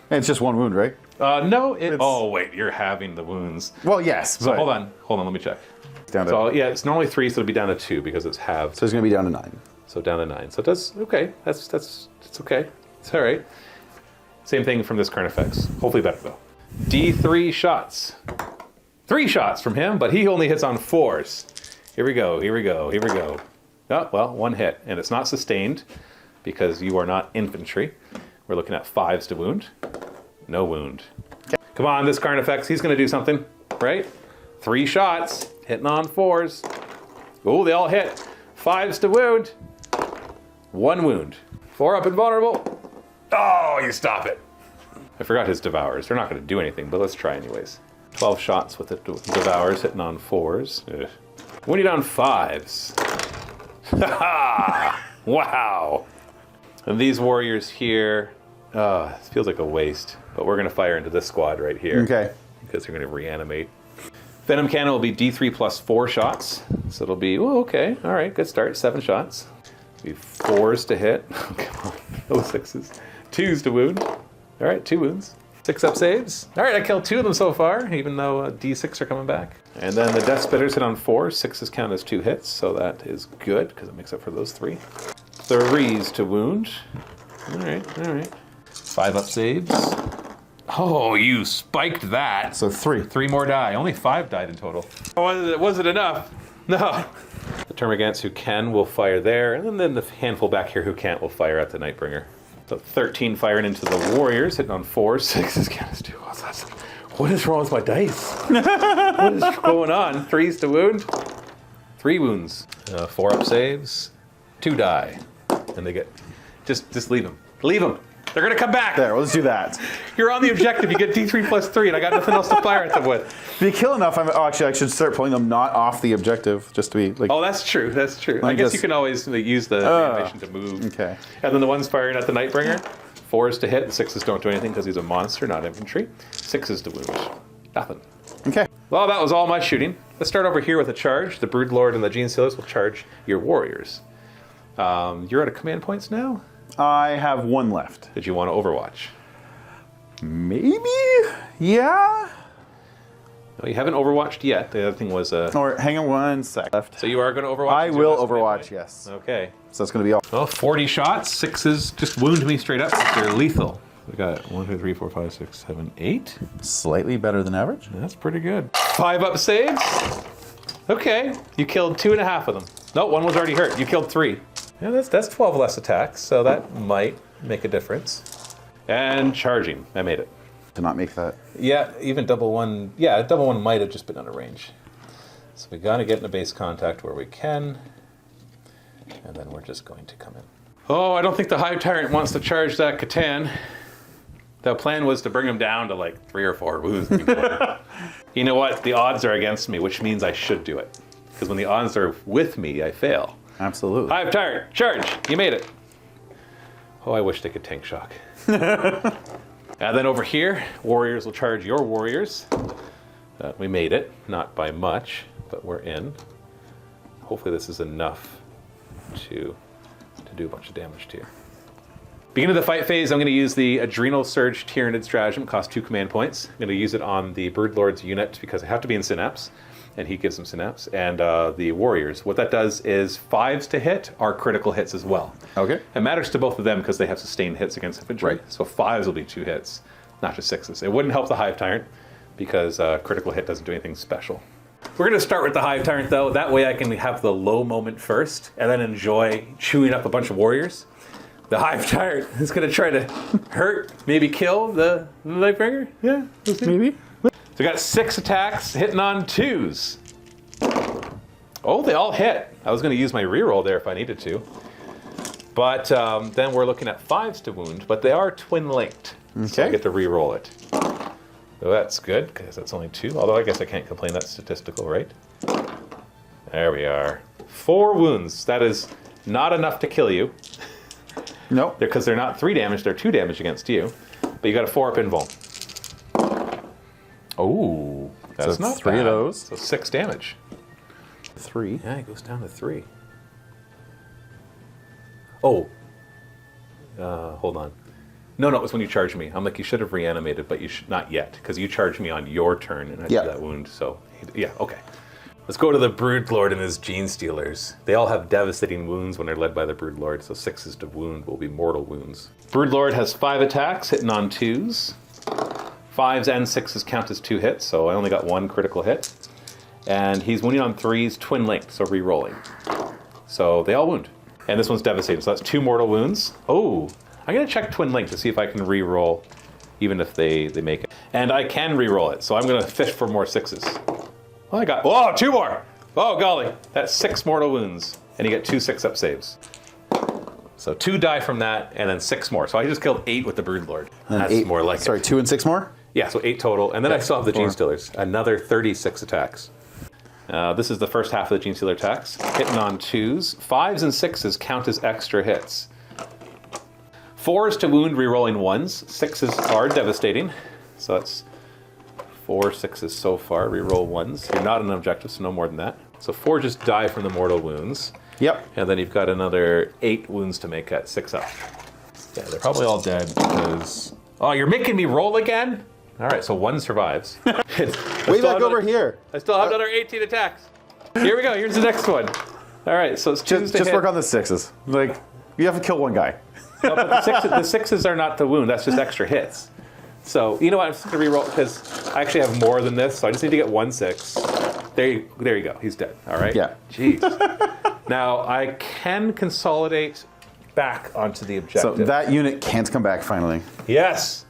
It's just 1 wound, right? No, oh wait, you're having the wounds. Well, yes. So hold on, let me check. Down to, so yeah, it's normally 3, so it'll be down to 2 because it's halved. So it's going to be down to 9. So down to 9. So it does, okay, that's it's okay. It's all right. Same thing from this Carnifex. Hopefully better though. D3 shots. 3 shots from him, but he only hits on 4s. Here we go, here we go, here we go. Oh, well, 1 hit, and it's not sustained because you are not infantry. We're looking at 5s to wound. No wound. Okay. Come on, this Carnifex, he's going to do something, right? 3 shots, hitting on 4s. Oh, they all hit. 5s to wound. 1 wound. 4-up invulnerable. Oh, you stop it. I forgot his Devours. They're not going to do anything, but let's try anyways. 12 shots with the Devours, hitting on 4s. Ugh. When you're down 5s. Wow. And these warriors here, it feels like a waste, but we're going to fire into this squad right here. Okay. Because they're going to reanimate. Venom Cannon will be D3 plus 4 shots. So it'll be, oh, okay, all right, good start, 7 shots. It'll be 4s to hit. Oh, come on, no 6s. 2s to wound. All right, 2 wounds. 6-up saves. All right, I killed 2 of them so far, even though D6 are coming back. And then the Death Spitters hit on 4. 6s count as 2 hits, so that is good, because it makes up for those 3. 3s to wound. All right, all right. 5-up saves. Oh, you spiked that. So 3. 3 more die. Only 5 died in total. Oh, was it enough? No. The Termagants who can will fire there, and then the handful back here who can't will fire at the Nightbringer. So 13 firing into the Warriors, hitting on 4. 6s count as 2. What is wrong with my dice? What is going on? 3s to wound. 3 wounds. 4-up saves. 2 die. And they get... Just leave them. Leave them. They're going to come back. There, let's do that. You're on the objective. You get D3 plus 3, and I got nothing else to fire at them with. If you kill enough, actually, I should start pulling them not off the objective, just to be like... Oh, that's true. That's true. I guess you can always use the animation to move. Okay. And then the ones firing at the Nightbringer, 4s to hit, the 6s don't do anything because he's a monster, not infantry. 6s to wound. Nothing. Okay. Well, that was all my shooting. Let's start over here with a charge. The Broodlord and the Gene Stealers will charge your warriors. You're out of command points now? I have 1 left. Did you want to Overwatch? Maybe? Yeah? No, you haven't overwatched yet. The other thing was... Or hang on 1 sec left. So you are going to overwatch? I will overwatch, yes. Okay. So it's going to be all. Well, 40 shots, 6s just wound me straight up. They're lethal. We got 1, 2, 3, 4, 5, 6, 7, 8. Slightly better than average. That's pretty good. 5 up saves. Okay, you killed 2.5 of them. No, 1 was already hurt. You killed 3. Yeah, that's 12 less attacks, so that might make a difference. And charging, I made it. To not make that. Yeah, even double one. Yeah, double one might have just been out of range. So we gotta get in a base contact where we can, and then we're just going to come in. Oh, I don't think the Hive Tyrant wants to charge that Catan. The plan was to bring him down to like 3 or 4 wounds. You know what? The odds are against me, which means I should do it. Because when the odds are with me, I fail. Absolutely. Hive Tyrant, charge! You made it. Oh, I wish they could tank shock. And then over here, warriors will charge your warriors. We made it, not by much, but we're in. Hopefully this is enough to do a bunch of damage to you. Beginning of the fight phase, I'm going to use the Adrenal Surge Tyranid stratagem. It costs 2 command points. I'm going to use it on the Broodlord's unit because I have to be in Synapse, and he gives them Synapse. And the warriors, what that does is 5s to hit are critical hits as well. Okay. It matters to both of them because they have sustained hits against infantry. Right. So 5s will be 2 hits, not just 6s. It wouldn't help the Hive Tyrant because critical hit doesn't do anything special. We're going to start with the Hive Tyrant though. That way I can have the low moment first and then enjoy chewing up a bunch of warriors. The Hive Tyrant is going to try to hurt, maybe kill the Lightbringer. Yeah, we'll see. Maybe. So we got 6 attacks hitting on 2s. Oh, they all hit. I was going to use my reroll there if I needed to. But then we're looking at 5s to wound, but they are twin linked. Okay. So I get to reroll it. So that's good, because that's only 2. Although I guess I can't complain, that's statistical, right? There we are. 4 wounds. That is not enough to kill you. Nope. Because they're not 3 damage, they're 2 damage against you. But you got a 4 up invuln. Oh, that's So not 3 bad. of those. So 6 damage. 3. Yeah, it goes down to 3. Oh. Hold on. No, it was when you charged me. I'm like, you should have reanimated, but you should not yet, because you charged me on your turn and I did that wound. So, yeah, okay. Let's go to the Broodlord and his Gene Stealers. They all have devastating wounds when they're led by the Broodlord, so 6s to wound will be mortal wounds. Broodlord has 5 attacks, hitting on 2s. 5s and 6s count as 2 hits, so I only got 1 critical hit. And he's wounding on 3s, twin linked, so re-rolling. So they all wound. And this one's devastating, so that's 2 mortal wounds. Oh, I'm going to check twin link to see if I can re-roll, even if they make it. And I can re-roll it, so I'm going to fish for more 6s. Oh, I got, 2 more! Oh, golly, that's 6 mortal wounds. And you get 2 6-up saves. So 2 die from that, and then 6 more. So I just killed 8 with the Broodlord. That's 8, more like sorry, it. 2 and 6 more? Yeah, so 8 total. And then I still have the 4. Gene Stealers. Another 36 attacks. This is the first half of the Gene Stealer attacks. Hitting on 2s. 5s and 6s count as extra hits. 4s to wound, re-rolling 1s. 6s are devastating. So that's 4 6s so far. Re-roll 1s. You're not an objective, so no more than that. So 4 just die from the mortal wounds. Yep. And then you've got another 8 wounds to make at 6 up. Yeah, they're probably all dead because... Oh, you're making me roll again? All right, so 1 survives. Way back over here. I still have another 18 attacks. Here we go. Here's the next one. All right, so it's 2s to Just hit. work on the 6s. Like, you have to kill 1 guy. No, but the 6s are not the wound. That's just extra hits. So, you know what? I'm just going to re-roll because I actually have more than this, so I just need to get 1 6. There you go. He's dead. All right? Yeah. Jeez. Now, I can consolidate back onto the objective. So that unit can't come back finally. Yes!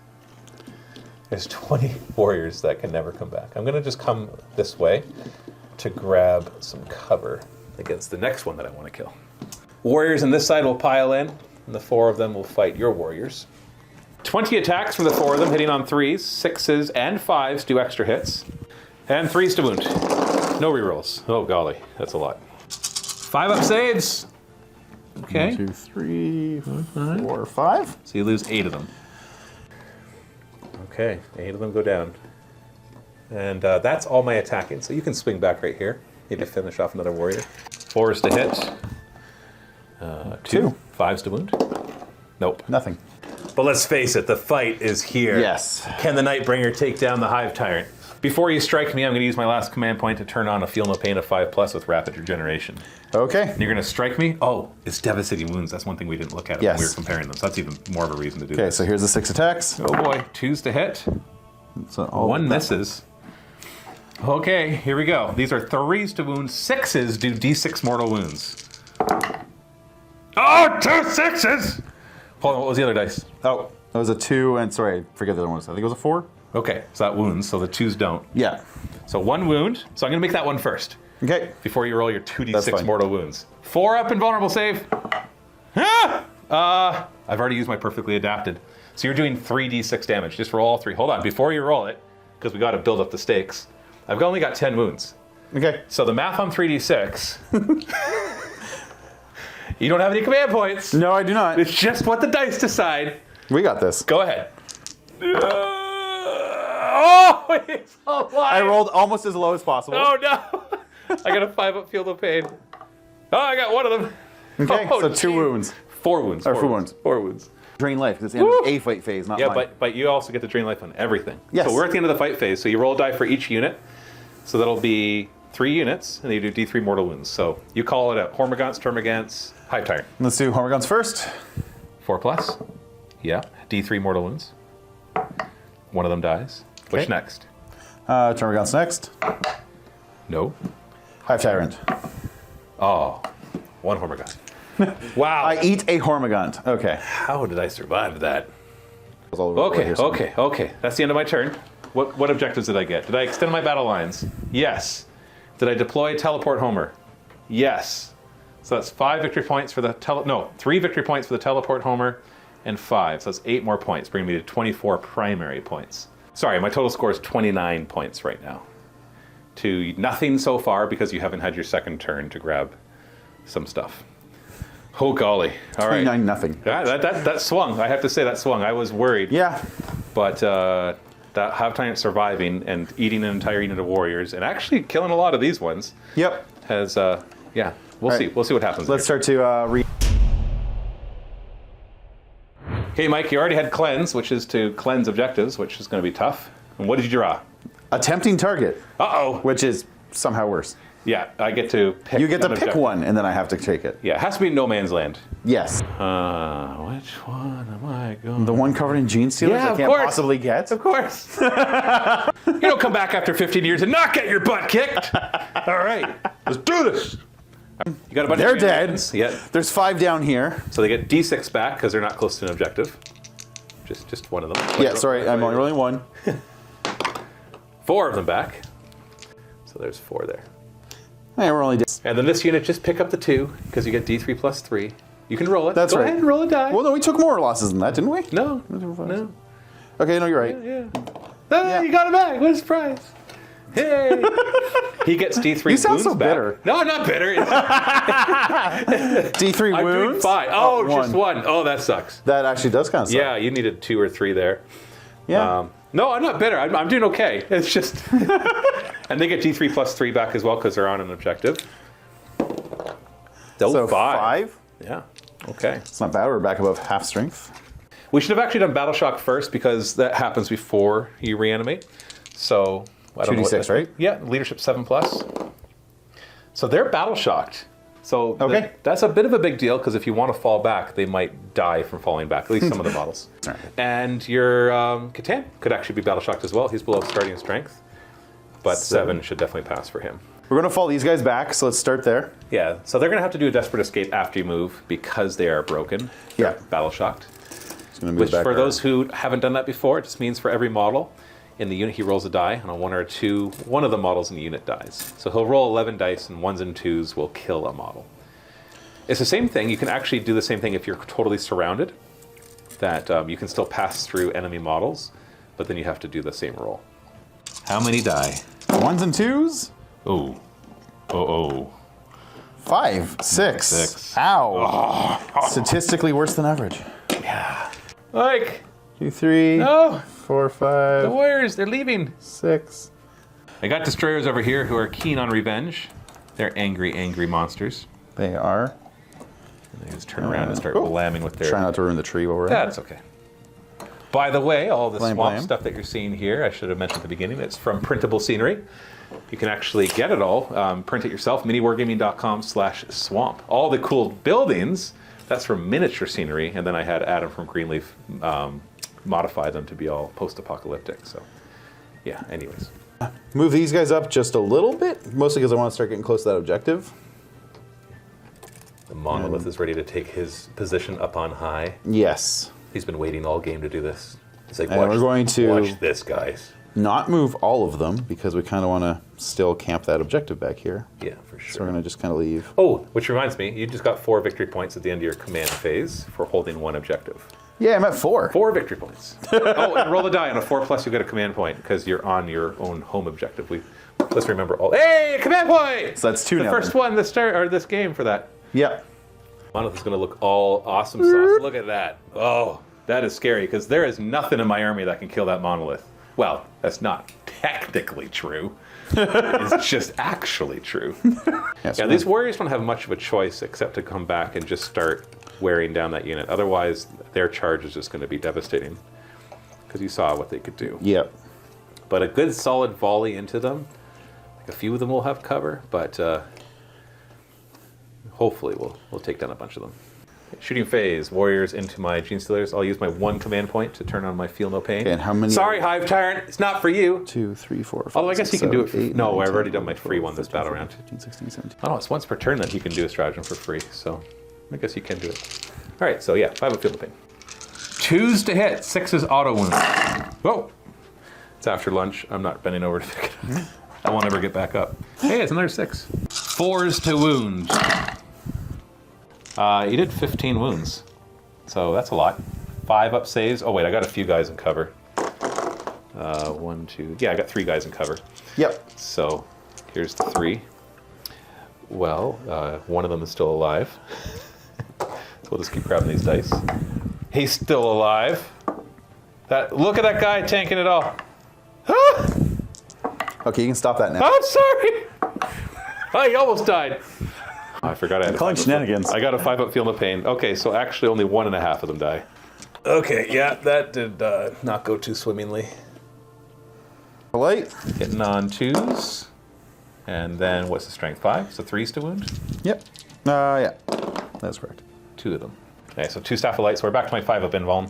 There's 20 warriors that can never come back. I'm going to just come this way to grab some cover against the next one that I want to kill. Warriors on this side will pile in, and the 4 of them will fight your warriors. 20 attacks from the 4 of them, hitting on 3s, 6s, and 5s do extra hits. And 3s to wound. No rerolls. Oh, golly. That's a lot. 5 up saves. Okay. 1, 2, 3, 4, 5. So you lose 8 of them. Okay, 8 of them go down. And that's all my attacking, so you can swing back right here. Maybe finish off another warrior. 4s to hit. 2. 5s to wound. Nope. Nothing. But let's face it, the fight is here. Yes. Can the Nightbringer take down the Hive Tyrant? Before you strike me, I'm going to use my last command point to turn on a Feel No Pain of 5+ with Rapid Regeneration. Okay. And you're going to strike me? Oh, it's Devastating Wounds. That's one thing we didn't look at when we were comparing them. So that's even more of a reason to do Okay, this. so here's the 6 attacks. Oh boy, 2s to hit. So 1 misses. Okay, here we go. These are 3s to wound. 6s do D6 mortal wounds. Oh, 2 6s! Hold on, what was the other dice? Oh, that was a 2, and sorry, I forget the other one. I think it was a 4. Okay, so that wounds, so the 2s don't. Yeah. So 1 wound. So I'm going to make that one first. Okay. Before you roll your That's 2d6 fine. mortal wounds. 4 up, invulnerable save. Ah! I've already used my perfectly adapted. So you're doing 3d6 damage. Just roll all 3. Hold on, before you roll it, because we got to build up the stakes. I've only got 10 wounds. Okay. So the math on 3d6. You don't have any command points. No, I do not. It's just what the dice decide. We got this. Go ahead. Oh, he's alive. I rolled almost as low as possible. Oh no! I got a 5 up Feel No Pain. Oh, I got one of them. Okay, Oh, so 2 geez. wounds. 4 wounds. Or 4 4 wounds. wounds. 4 wounds. Drain life, because it's the end of the A fight phase, not Yeah, mine. but you also get to drain life on everything. Yes. So we're at the end of the fight phase. So you roll a die for each unit. So that'll be 3 units, and you do D3 mortal wounds. So you call it a Hormagaunts, Termagants, Hive Tyrant. Let's do Hormagaunts first. 4+. Yeah. D3 mortal wounds. One of them dies. Which Okay. next? Termagants next. No. Hive Tyrant. Oh. 1 Hormagaunt. Wow. I eat a Hormagaunt. Okay. How did I survive that? Okay. Okay. That's the end of my turn. What objectives did I get? Did I extend my battle lines? Yes. Did I deploy Teleport Homer? Yes. So that's 5 victory points for the 3 victory points for the Teleport Homer, and 5. So that's 8 more points, bringing me to 24 primary points. Sorry, my total score is 29 points right now. To nothing so far because you haven't had your second turn to grab some stuff. Oh golly! All right. 29 nothing. Yeah, that swung. I have to say that swung. I was worried. Yeah. But that Hive Tyrant surviving and eating an entire unit of warriors and actually killing a lot of these ones Yep. has yeah. We'll All see. right. We'll see what happens. Let's here. start to read. Okay, Mike. You already had cleanse, which is to cleanse objectives, which is going to be tough. And what did you draw? Attempting target, Uh-oh. which is somehow worse. Yeah, I get to pick. You get to an pick objective. one, and then I have to take it. Yeah, it has to be no man's land. Yes. Which one am I going? The one covered in gene stealers Yeah, I of can't course. possibly get. Of course. You don't come back after 15 years and not get your butt kicked. All right, let's do this. You got a bunch They're of dead. units. Yeah. There's 5 down here. So they get D6 back because they're not close to an objective. Just one of them. Yeah, sorry, I'm only rolling 1. 4 of them back. So there's 4 there. Hey, we're only dead. And then this unit, just pick up the 2 because you get D3 plus 3. You can roll it. That's Go right. ahead and roll a die. Well, no, we took more losses than that, didn't we? No. No. Okay, no, you're right. Yeah. Ah, you got it back. What a surprise. Hey. He gets D3 You sound wounds so back. bitter. No, I'm not bitter. D3 I'm doing wounds. fine. Oh, One. just 1. Oh, that sucks. That actually does kind of suck. Yeah, you needed 2 or 3 there. Yeah. No, I'm not bitter. I'm doing okay. It's just... And they get D3 plus 3 back as well because they're on an objective. so 5. 5. Yeah. Okay. It's not bad. We're back above half strength. We should have actually done Battle Shock first because that happens before you reanimate. So... I don't know what 2d6, that- right? Yeah, leadership 7+. So they're battle shocked. So Okay. that's a bit of a big deal because if you want to fall back, they might die from falling back. At least some of the models. All right. And your Catan could actually be battle shocked as well. He's below starting strength, but 7 should definitely pass for him. We're going to fall these guys back, so let's start there. Yeah. So they're going to have to do a desperate escape after you move because they are broken. Yeah. They're battle shocked. Just gonna move Which back for our- those who haven't done that before, it just means for every model in the unit he rolls a die, and on 1 or 2, one of the models in the unit dies. So he'll roll 11 dice, and 1s and 2s will kill a model. It's the same thing. You can actually do the same thing if you're totally surrounded, that you can still pass through enemy models, but then you have to do the same roll. How many die? 1s and 2s. Oh. Oh. 5, 6. 6. Ow. Statistically worse than average. Like, 2, 3, no! 4, 5, The Warriors, they're leaving. 6. I got destroyers over here who are keen on revenge. They're angry, angry monsters. They are. They just turn around and start Oh. blamming with their... Try not to ruin the tree while we're at it. That's okay. By the way, all the Blam, swamp blam. stuff that you're seeing here, I should have mentioned at the beginning, it's from printable scenery. You can actually get it all, print it yourself, miniwargaming.com/swamp. All the cool buildings, that's from miniature scenery, and then I had Adam from Greenleaf modify them to be all post-apocalyptic. So, yeah, anyways. Move these guys up just a little bit, mostly because I want to start getting close to that objective. The monolith is ready to take his position up on high. Yes. He's been waiting all game to do this. He's like, And we're going to- watch this, guys. Not move all of them, because we kind of want to still camp that objective back here. Yeah, for sure. So we're going to just kind of leave. Oh, which reminds me, you just got 4 victory points at the end of your command phase for holding 1 objective. Yeah, I'm at 4. 4 victory points. Oh, and roll the die. On a 4+, you get a command point because you're on your own home objective. Let's remember all. Hey, a command point! So that's 2 the now. first one this start or this game for that. Yep. Monolith is going to look all awesome sauce. Look at that. Oh, that is scary because there is nothing in my army that can kill that monolith. Well, that's not technically true. It's just actually true. Yes, Yeah, these warriors don't have much of a choice except to come back and just start wearing down that unit. Otherwise, their charge is just going to be devastating because you saw what they could do. Yep. But a good solid volley into them, like a few of them will have cover, but hopefully we'll take down a bunch of them. Shooting phase, warriors into my Gene Stealers. I'll use my 1 command point to turn on my Feel No Pain. Okay, and how many? Sorry, Hive Tyrant, it's not for you. 2, 3, 4, 5. Although I guess 6, he can do 7, it. 8, No, 9, I've already 10, done my free one this 14, battle round. 15, 16, 17. Oh, it's once per turn that he can do a stratagem for free, so I guess you can do it. All right, so yeah, 5 of Feel No Pain. 2s to hit, 6s auto wound. Whoa! It's after lunch. I'm not bending over to pick it up. I won't ever get back up. Hey, it's another 6. 4s to wound. You did 15 wounds, so that's a lot. 5 up saves. Oh wait, I got a few guys in cover. 1, 2. Yeah, I got 3 guys in cover. Yep. So here's the 3. Well, one of them is still alive. So we'll just keep grabbing these dice. He's still alive. Look at that guy tanking it all. Okay, you can stop that now. I'm sorry. Oh, he almost died. Oh, I forgot I had Calling shenanigans. I got a 5-up Feel No Pain. Okay, so actually only 1.5 of them die. Okay, yeah, that did not go too swimmingly. Light. Hitting on 2s. And then what's the strength? 5? So 3s to wound? Yep. Yeah. That's correct. 2 of them. Okay, so 2 Staff of Light. So we're back to my 5-up invuln.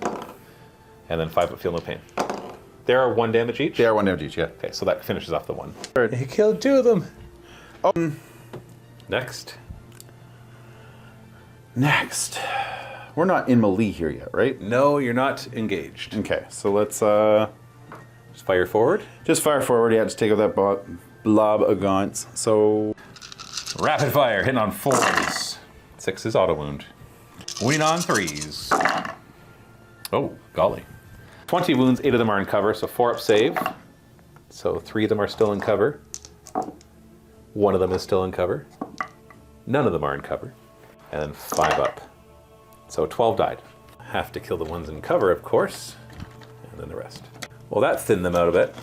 And then 5-up Feel No Pain. They are 1 damage each? They are 1 damage each, yeah. Okay, so that finishes off the 1. Third. He killed 2 of them. Oh. Next. Next. We're not in melee here yet, right? No, you're not engaged. Okay, so let's Just fire forward. just fire forward. Yeah, just take out that blob of gaunts. So Rapid fire, hitting on 4s. 6 is auto wound. Win on 3s. Oh, golly. 20 wounds, 8 of them are in cover, so 4 up save. So 3 of them are still in cover. 1 of them is still in cover. None of them are in cover. And then 5 up. So 12 died. Have to kill the ones in cover, of course. And then the rest. Well, that thinned them out a bit.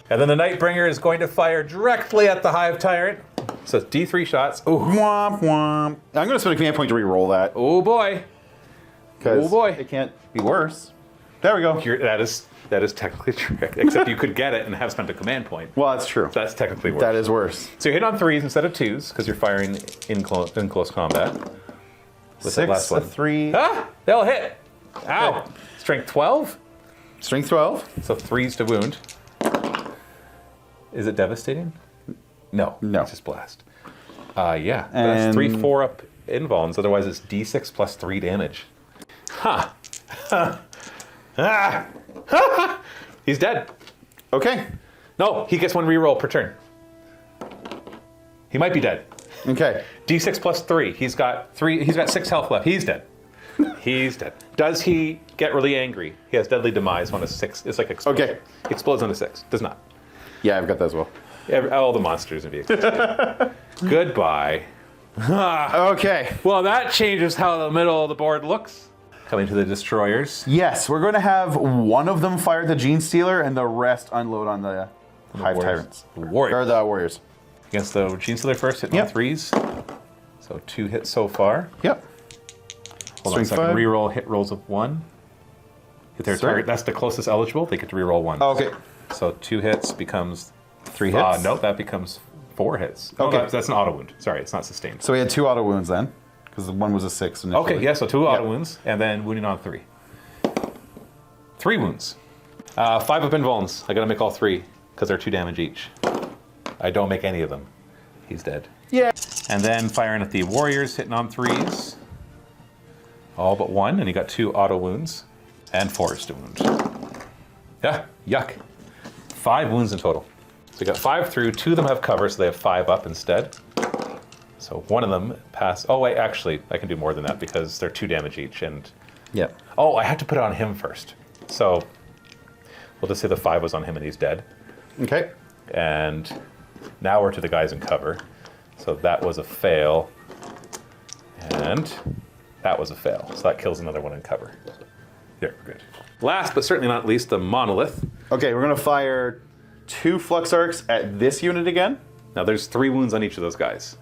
And then the Nightbringer is going to fire directly at the Hive Tyrant. So it's D3 shots. Oh, womp womp. I'm going to spend a command point to re-roll that. oh boy. 'Cause Oh, boy. It can't be worse. There we go. That is technically true. Except you could get it and have spent a command point. Well, that's true. That's technically worse. That is worse. So you hit on 3s instead of 2s because you're firing in close combat. What's that 6, last one? 3. Ah! They'll hit. Ow. Strength 12. Strength 12. So 3s to wound. Is it devastating? No. No. It's just blast. Yeah. And That's 3 4-up invulns. Otherwise, it's D6 plus 3 damage. Huh. Ah! He's dead. Okay. No, he gets 1 reroll per turn. He might be dead. Okay. D6 plus 3. He's got 6 health left. He's dead. He's dead. Does he get really angry? He has deadly demise on a 6. It's like explosion. Okay. Explodes on a 6. Does not. Yeah, I've got that as well. All the monsters and vehicles. Goodbye. Okay. Well, that changes how the middle of the board looks. Coming to the destroyers. Yes, we're going to have one of them fire the Gene Stealer and the rest unload on the Hive Warriors. Tyrants. Warriors. Or the Warriors. Against the Gene Stealer first, hitting Yep. on 3s. So 2 hits so far. Yep. Hold on a Strength second. 5. Reroll hit rolls of 1. If their Sorry? target, that's the closest eligible, they get to reroll one. Oh, okay. So 2 hits becomes 3 hits. No, that becomes 4 hits. Okay. No, that's an auto wound. Sorry, it's not sustained. So we had 2 auto wounds then, because the one was a 6 initially. Okay, yeah, so 2 auto wounds, and then wounding on 3. 3 wounds. 5 up invulns. I gotta make all 3, because they're 2 damage each. I don't make any of them. He's dead. Yeah. And then firing at the warriors, hitting on 3s. All but 1, and he got 2 auto wounds. And forest wound. Yeah, yuck. 5 wounds in total. So we got 5 through, 2 of them have cover, so they have 5 up instead. So one of them pass. Oh wait, actually, I can do more than that because they're 2 damage each. And Yeah. oh, I had to put it on him first. So we'll just say the 5 was on him and he's dead. Okay. And now we're to the guys in cover. So that was a fail. And that was a fail. So that kills another one in cover. Yeah, good. Last but certainly not least, the monolith. Okay, we're gonna fire 2 flux arcs at this unit again. Now there's 3 wounds on each of those guys.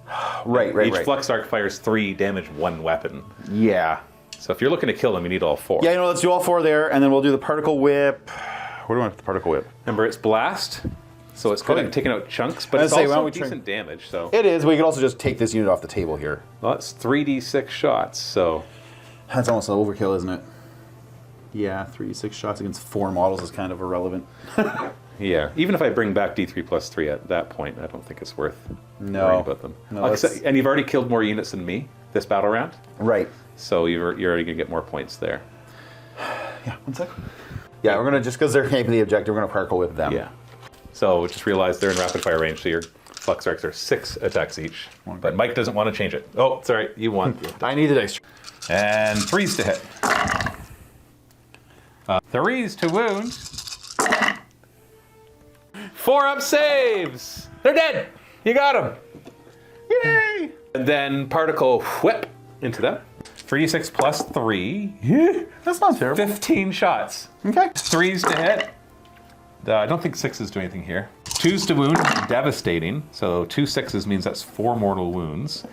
Right. Each flux arc fires 3 damage, 1 weapon. Yeah. So if you're looking to kill them, you need all 4. Yeah, you know, let's do all 4 there, and then we'll do the particle whip. Where do we want the particle whip? Remember, it's blast, so it's kind of taking out chunks, but I it's was gonna say, why also don't we try- decent damage. So It is. We could also just take this unit off the table here. well, that's 3d6 shots. So That's almost an overkill, isn't it? Yeah, 3d6 shots against 4 models is kind of irrelevant. yeah, even if I bring back d3 plus 3 at that point, I don't think it's worth No. worrying about them. No, Like I that's- said, and you've already killed more units than me this battle round, Right. so you're already gonna get more points there. Yeah, 1 sec. Yeah, we're gonna, just because they're caping the objective, we're gonna particle whip them. Yeah. So just realize they're in rapid fire range, so your flux arcs are 6 attacks each. But Mike doesn't want to change it. Oh, sorry, you want. I need the dice. And 3s to hit. 3s to wound. 4 up saves. They're dead. You got them. Yay! And then particle whip into them. 3d6 plus 3. That's not terrible. 15 shots. Okay. 3s to hit. I don't think 6s do anything here. 2s to wound, devastating. So 2 6s means that's 4 mortal wounds.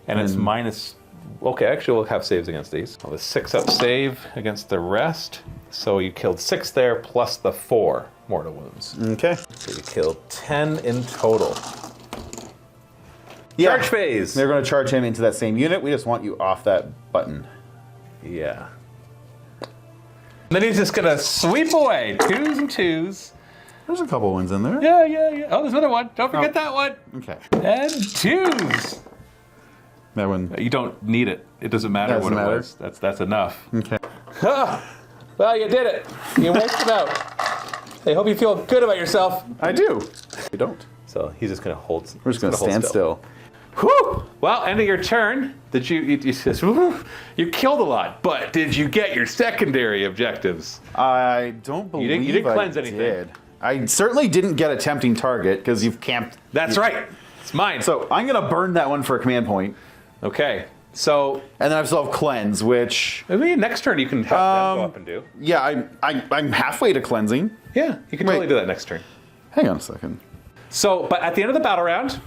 And it's minus. Okay, actually, we'll have saves against these. Well, the 6 up save against the rest. So you killed 6 there plus the 4 mortal wounds. Okay. So you killed 10 in total. Yeah. Charge phase. They're going to charge him into that same unit. We just want you off that button. Yeah. Then he's just gonna sweep away 2s and 2s. There's a couple ones in there. Yeah. Oh, there's another one. Don't forget that one. Okay. And 2s. That one. You don't need it. It doesn't matter Doesn't what matter. it was. That's enough. Okay. Well, you did it. You wiped it out. I hope you feel good about yourself. I do. You don't. So he's just gonna hold. We're just going to stand still. Whew. Well, end of your turn. Did you says, whew, you killed a lot, but did you get your secondary objectives? I don't believe you didn't cleanse I anything. did. I certainly didn't get a tempting target because you've camped. That's right. It's mine. So I'm going to burn that one for a command point. Okay. So And then I still have cleanse, which, maybe next turn you can have them go up and do. yeah, I'm halfway to cleansing. Yeah, you can totally do that next turn. Hang on a second. So, but at the end of the battle round,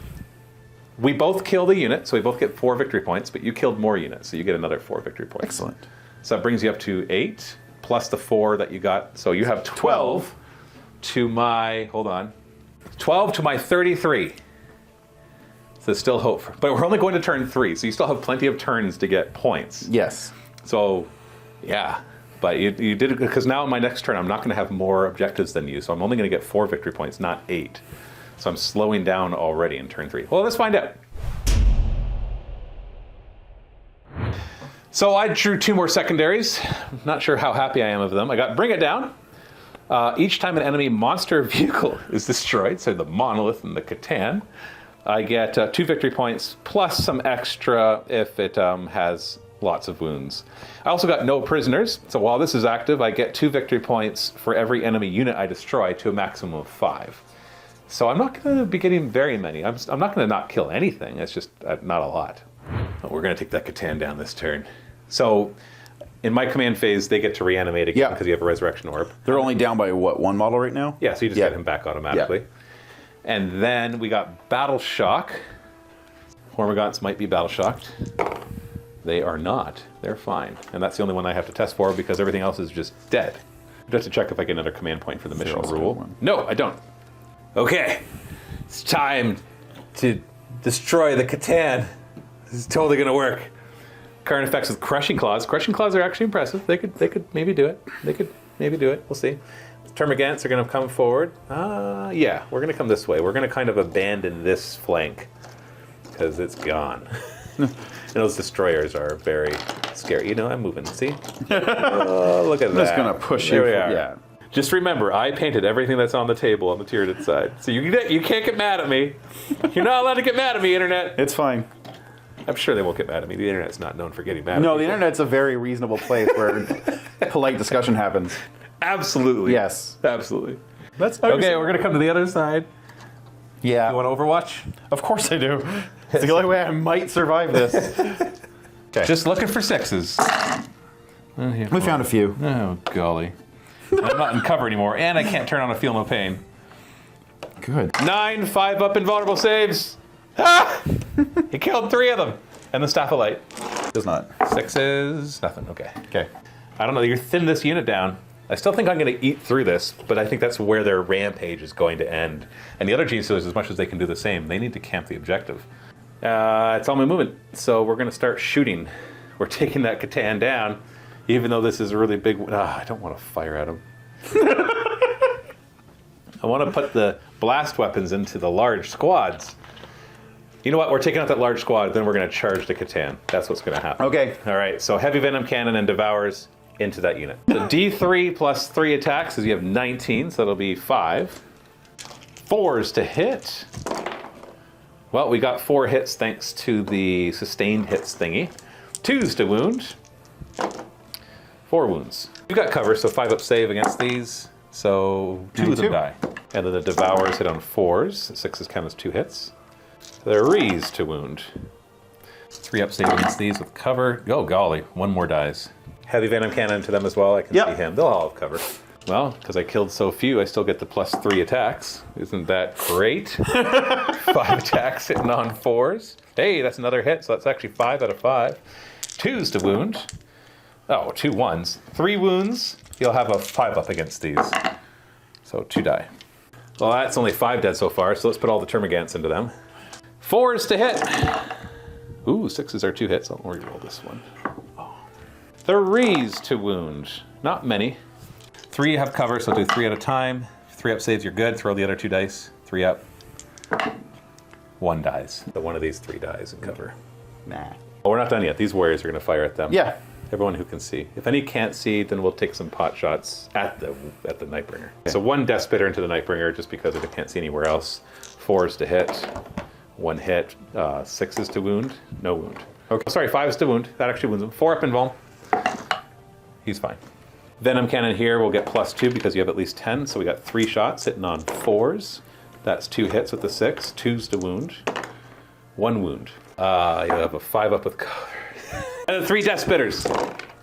we both kill the unit, so we both get 4 victory points, but you killed more units, so you get another 4 victory points. Excellent. So that brings you up to 8, plus the 4 that you got. So you have 12 to my, hold on, 12 to my 33. So there's still hope. But we're only going to turn 3, so you still have plenty of turns to get points. Yes. So, yeah. But you did it, because now in my next turn, I'm not going to have more objectives than you, so I'm only going to get 4 victory points, not 8. So I'm slowing down already in turn 3. Well, let's find out. So I drew 2 more secondaries. I'm not sure how happy I am of them. I got Bring It Down. Each time an enemy monster vehicle is destroyed, so the Monolith and the Catan, I get 2 victory points plus some extra if it has lots of wounds. I also got No Prisoners, so while this is active, I get 2 victory points for every enemy unit I destroy to a maximum of 5. So I'm not going to be getting very many. I'm not going to not kill anything. It's just not a lot. But we're going to take that Catan down this turn. So in my command phase, they get to reanimate again because you have a Resurrection Orb. They're only down by, what, 1 model right now? Yeah, so you just get him back automatically. And then we got Battle Shock. Hormagaunts might be Battle Shocked. They are not. They're fine. And that's the only one I have to test for because everything else is just dead. Just to check if I get another command point for the mission also rule. one. No, I don't. Okay, it's time to destroy the Catan. This is totally gonna work. Current effects with Crushing Claws. Crushing Claws are actually impressive. They could maybe do it. They could maybe do it. We'll see. Termagants are gonna come forward. Yeah, we're gonna come this way. We're gonna kind of abandon this flank because it's gone. And those destroyers are very scary. You know, I'm moving. See? Oh, look at that. I'm just gonna push There you. we are. Yeah. Just remember, I painted everything that's on the table on the Tyranid side. So you can't get mad at me. You're not allowed to get mad at me, Internet. It's fine. I'm sure they won't get mad at me. The Internet's not known for getting mad at No, me. the internet's a very reasonable place where polite discussion happens. Absolutely. Yes. Absolutely. That's Okay, we're going to come to the other side. Yeah. You want Overwatch? Of course I do. It's the only way I might survive this. Okay. Just looking for sixes. We found a few. Oh, golly. I'm not in cover anymore, and I can't turn on a Feel No Pain. Good. 9 5-up invulnerable saves. Ah! He killed 3 of them. And the Staff of Light. Does not. 6s, nothing. Okay. Okay. I don't know. You're thin this unit down. I still think I'm going to eat through this, but I think that's where their rampage is going to end. And the other Gene Stealers, as much as they can do the same, they need to camp the objective. It's all my movement, so we're going to start shooting. We're taking that Catan down, even though this is a really big. I don't want to fire at him. I want to put the blast weapons into the large squads. You know what? We're taking out that large squad, then we're going to charge the Catan. That's what's going to happen. Okay. All right, so heavy venom cannon and devours into that unit. The D3 plus 3 attacks is you have 19, so that'll be 5. 4s to hit. Well, we got 4 hits thanks to the sustained hits thingy. 2s to wound. 4 wounds. You got cover, so 5-up save against these. So 2 of them 2. die. And then the devours hit on 4s. 6s count as 2 hits. 3s to wound. 3-up save against these with cover. Oh, golly, 1 more dies. Heavy venom cannon to them as well. I can see him. They'll all have cover. Well, because I killed so few, I still get the plus 3 attacks. Isn't that great? 5 attacks hitting on 4s. Hey, that's another hit, so that's actually 5 out of 5. 2s to wound. Oh, 2 1s. 3 wounds. You'll have a 5-up against these. So 2 die. Well, that's only 5 dead so far, so let's put all the Termagants into them. 4s to hit. Ooh, 6s are 2 hits. I'll reroll this one. 3s to wound. Not many. 3 have cover, so do 3 at a time. 3-up saves, you're good. Throw the other 2 dice. 3 up. 1 dies. So one of these 3 dies in cover. Nah. Oh, we're not done yet. These warriors are going to fire at them. Yeah. Everyone who can see. If any can't see, then we'll take some pot shots at the Nightbringer. Okay. So 1 Death Spitter into the Nightbringer just because I can't see anywhere else. 4s to hit. 1 hit. 6s to wound. No wound. Okay. Oh, sorry, 5s to wound. That actually wounds him. 4-up invuln. He's fine. Venom cannon here will get plus 2 because you have at least 10. So we got 3 shots hitting on 4s. That's 2 hits with the 6. 2s to wound. 1 wound. You have a 5-up with cover. And then 3 Death Spitters.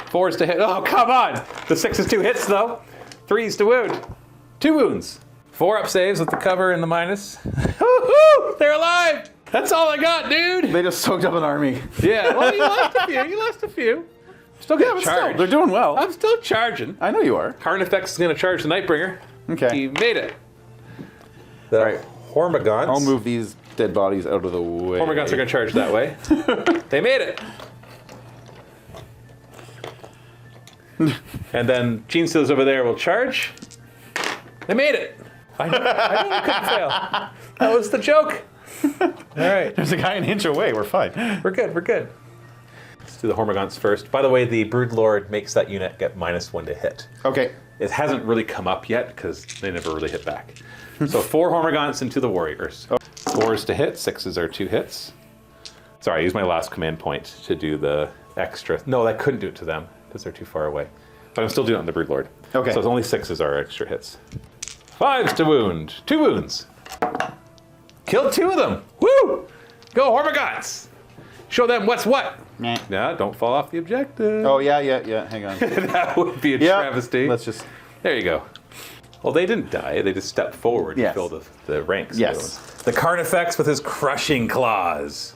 4s to hit. Oh, come on! The 6 is 2 hits, though. 3s to wound. 2 wounds. 4-up saves with the cover and the minus. Woo-hoo! They're alive! That's all I got, dude! They just soaked up an army. Yeah, well, you lost a few. You lost a few. Still getting charged. They're doing well. I'm still charging. I know you are. Current Effects is going to charge the Nightbringer. Okay. He made it. The Right. Hormagaunts. I'll move these dead bodies out of the way. Hormagaunts are going to charge that way. They made it. And then Gene Stealers over there will charge. They made it. I knew we couldn't fail. That was the joke. All right. There's a guy an inch away. We're fine. We're good. We're good. Let's do the Hormagaunts first. By the way, the Broodlord makes that unit get -1 to hit. Okay. It hasn't really come up yet because they never really hit back. So 4 Hormagaunts into the Warriors. 4s to hit. 6s are 2 hits. Sorry, I used my last command point to do the extra. No, I couldn't do it to them because they're too far away. But I'm still doing it on the Broodlord. Okay. So it's only 6s are extra hits. 5s to wound. 2 wounds. Killed 2 of them. Woo! Go Hormagaunts! Show them what's what. Meh. Yeah, don't fall off the objective. Oh, yeah. Hang on. That would be a travesty. Let's just... There you go. Well, they didn't die. They just stepped forward to fill the ranks. Yes. The Carnifex with his crushing claws.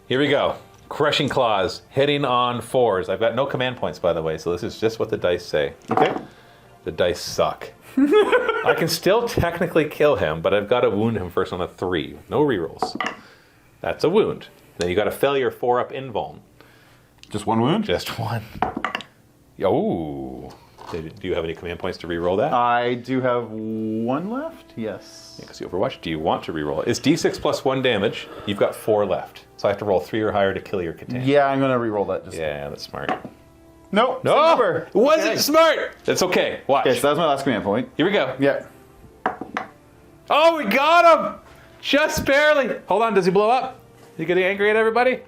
Here we go. Crushing Claws, hitting on 4s. I've got no command points, by the way, so this is just what the dice say. Okay. The dice suck. I can still technically kill him, but I've got to wound him first on a 3. No rerolls. That's a wound. Then you got to failure 4-up invuln. Just one wound? Just one. Oh. Do you have any command points to reroll that? I do have 1 left, yes. Because you Overwatch. Do you want to reroll it? It's d6 plus 1 damage. You've got 4 left. So I have to roll 3 or higher to kill your Catan. Yeah, I'm going to reroll that. Just Yeah, that's smart. No, No! number. Wasn't Okay. smart! That's okay. Watch. Okay, so that was my last command point. Here we go. Yeah. Oh, we got him! Just barely. Hold on, does he blow up? You getting angry at everybody?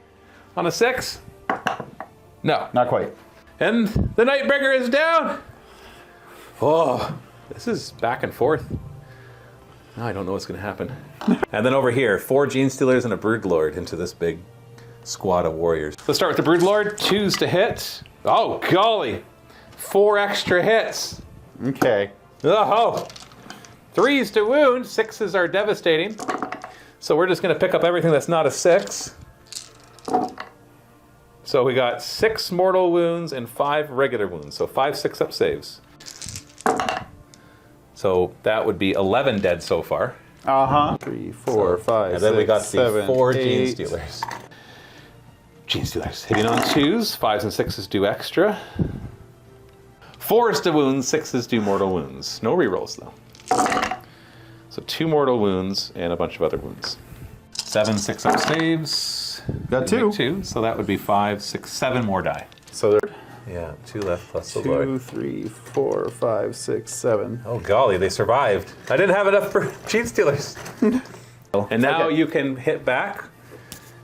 On a 6? No. Not quite. And the Nightbringer is down! Oh, this is back and forth. Now I don't know what's going to happen. And then over here, 4 Gene Stealers and a Broodlord into this big squad of warriors. Let's start with the Broodlord. 2s to hit. Oh, golly. 4 extra hits. Okay. Oh, 3s to wound. 6s are devastating. So we're just going to pick up everything that's not a 6. So we got 6 mortal wounds and 5 regular wounds. So 5 6-up saves. So that would be 11 dead so far. 3, 4, 5, And then we got 7, the 4 Gene 8. Stealers. Gene Stealers hitting on 2s. 5s and 6s do extra. 4s to wounds. 6s do mortal wounds. No rerolls though. So 2 mortal wounds and a bunch of other wounds. 7 6-up saves. Got 2. 2. So that would be 5, 6, 7 more die. So there. Yeah, 2 left plus the 2, Lord. 3, 4, 5, 6, 7. Oh golly, they survived. I didn't have enough for Gene Stealers. And now Okay. you can hit back.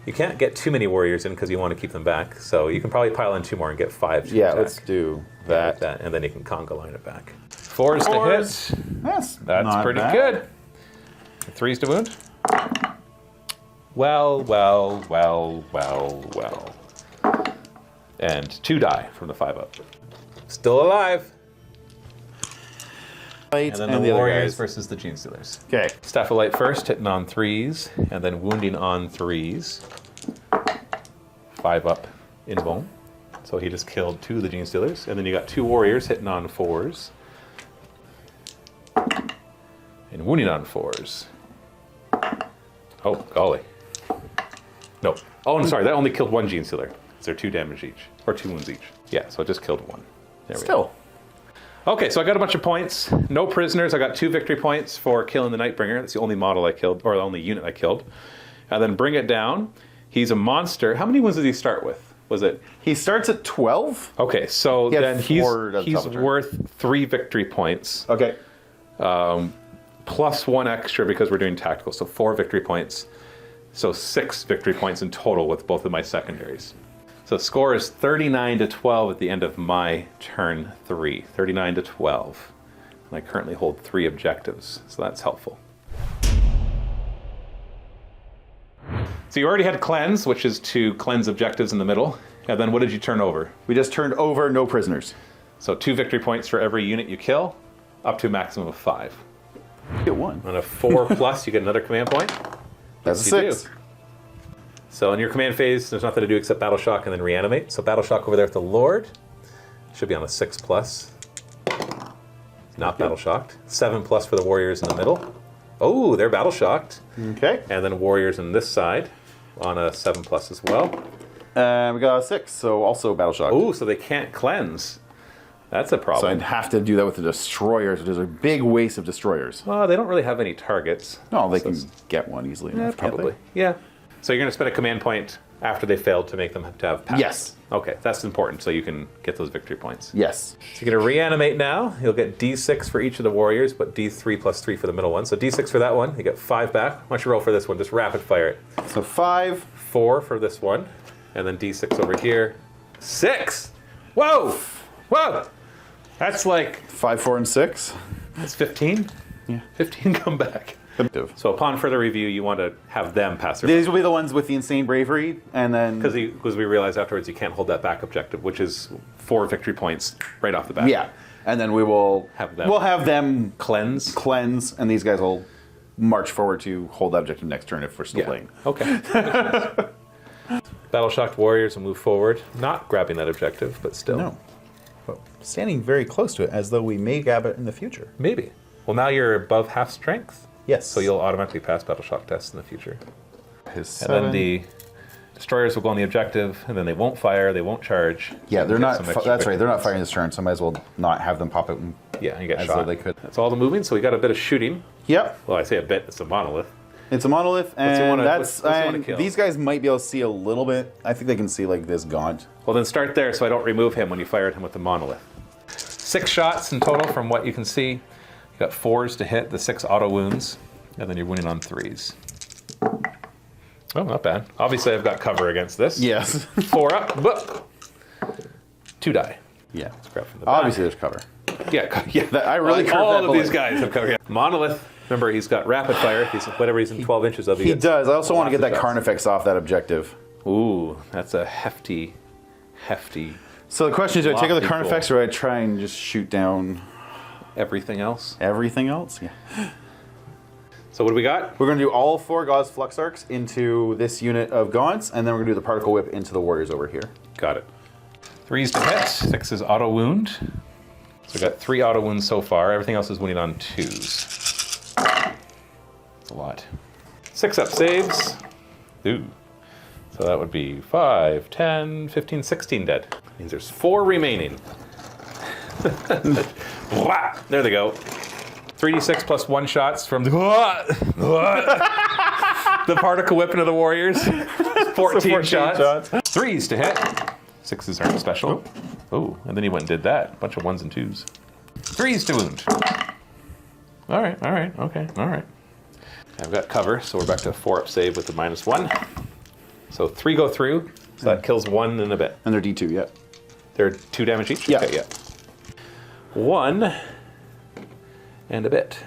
You can't get too many warriors in because you want to keep them back. So you can probably pile in 2 more and get 5 to Yeah, attack. let's do Like that. that. And then you can conga line it back. 4s to Fours. hit. That's That's pretty bad. good. 3s to wound. Well. And 2 die from the 5-up. Still alive. Light And then and the other warriors guys. versus the Gene Stealers. Okay. Staff of Light first, hitting on 3s, and then wounding on 3s. 5-up invuln. So he just killed 2 of the Gene Stealers. And then you got 2 warriors hitting on 4s. And wounding on 4s. Oh, golly. No. Oh, I'm sorry, that only killed 1 Gene Stealer. So they're 2 damage each, or 2 wounds each. Yeah, so it just killed 1. There we go. Still. Okay, so I got a bunch of points. No prisoners. I got 2 victory points for killing the Nightbringer. That's the only model I killed, or the only unit I killed. And then bring it down. He's a monster. How many wounds did he start with? Was it? He starts at 12. Okay, so He had then 4 at the he's top of the turn. worth 3 victory points. Okay. Plus 1 extra because we're doing tactical. So 4 victory points. So 6 victory points in total with both of my secondaries. So score is 39 to 12 at the end of my turn 3. 39 to 12. And I currently hold 3 objectives, so that's helpful. So you already had cleanse, which is to cleanse objectives in the middle. And then what did you turn over? We just turned over no prisoners. So 2 victory points for every unit you kill, up to a maximum of 5. Get 1. On a 4 plus, you get another command point. That's a You 6. do. So in your command phase, there's nothing to do except Battle Shock and then reanimate. So Battle Shock over there with the Lord should be on a 6 plus. Not Battle Shocked. 7 plus for the warriors in the middle. Oh, they're Battle Shocked. Okay. And then warriors on this side on a 7 plus as well. We got a 6, so also Battle Shock. Oh, so they can't cleanse. That's a So problem. I'd have to do that with the destroyers, which is a big waste of destroyers. Well, they don't really have any targets. No, they So can it's- get one easily Yeah, enough, can't probably. they? Yeah. So you're going to spend a command point after they failed to make them to have pass. Yes. Okay, that's important so you can get those victory points. Yes. So you're going to reanimate now. You'll get D6 for each of the warriors, but D3 plus 3 for the middle one. So D6 for that one. You get 5 back. Why don't you roll for this one? Just rapid fire it. So 5. 4 for this one. And then D6 over here. 6! Whoa! Whoa! That's like, 5, 4, and 6. that's 15? Yeah. 15 come back. So upon further review, you want to have them pass their... These will be the ones with the insane bravery, and then... Because we realized afterwards you can't hold that back objective, which is 4 victory points right off the bat. Yeah. And then we will... Have them. We'll have them Cleanse. cleanse, and these guys will march forward to hold that objective next turn if we're still Yeah. playing. Okay. Battle-shocked warriors will move forward, not grabbing that objective, but still. No. But standing very close to it, as though we may grab it in the future. Maybe. Well, now you're above half strength. Yes. So you'll automatically pass battle shock tests in the future. His And then the destroyers will go on the objective, and then they won't fire, they won't charge. Yeah, they're Get not. some extra That's right. They're not victories. firing this turn, so I might as well not have them pop out. And, Yeah, you get as shot. though they could. That's all the moving, so we got a bit of shooting. Yep. Well, I say a bit, it's a monolith. It's a monolith, What's he and wanna- that's. what's he wanna and kill? these guys might be able to see a little bit. I think they can see like this gaunt. Well, then start there so I don't remove him when you fire at him with the monolith. 6 shots in total from what you can see. You got 4s to hit, the 6 auto wounds, and then you're winning on 3s. Oh, not bad. Obviously, I've got cover against this. Yes. 4 up, but 2 die. Yeah. Grab from the back. Obviously, there's cover. Yeah, yeah. I really curved all that of bullet. these guys have cover. Yeah. Monolith. Remember, he's got rapid fire. He's whatever he's in 12 inches of. He gets does. I also want to get lots that of shots. Carnifex off that objective. Ooh, that's a hefty. So the question is, do I take out the Lofty Carnifex goal. or do I try and just shoot down Everything else. everything else? Yeah. So what do we got? We're going to do all 4 Gauze Flux Arcs into this unit of Gaunts, and then we're going to do the Particle Whip into the Warriors over here. Got it. 3s to hit. 6 is auto wound. So we got 3 auto wounds so far. Everything else is winning on 2s. That's a lot. 6 up saves. Ooh. So that would be 5, 10, 15, 16 dead. Means there's 4 remaining. Wah! There they go. 3d6 plus 1 shots from the particle whip into the warriors. 14 shots. 3s to hit. 6s aren't special. Oh, and then he went and did that. Bunch of 1s and 2s. 3s to wound. All right, okay, all right. I've got cover, so we're back to a 4 up save with the -1. So 3 go through, so that kills 1 in a bit. And they're D2, yeah. They're 2 damage each? Yeah. Okay, yeah. 1 and a bit.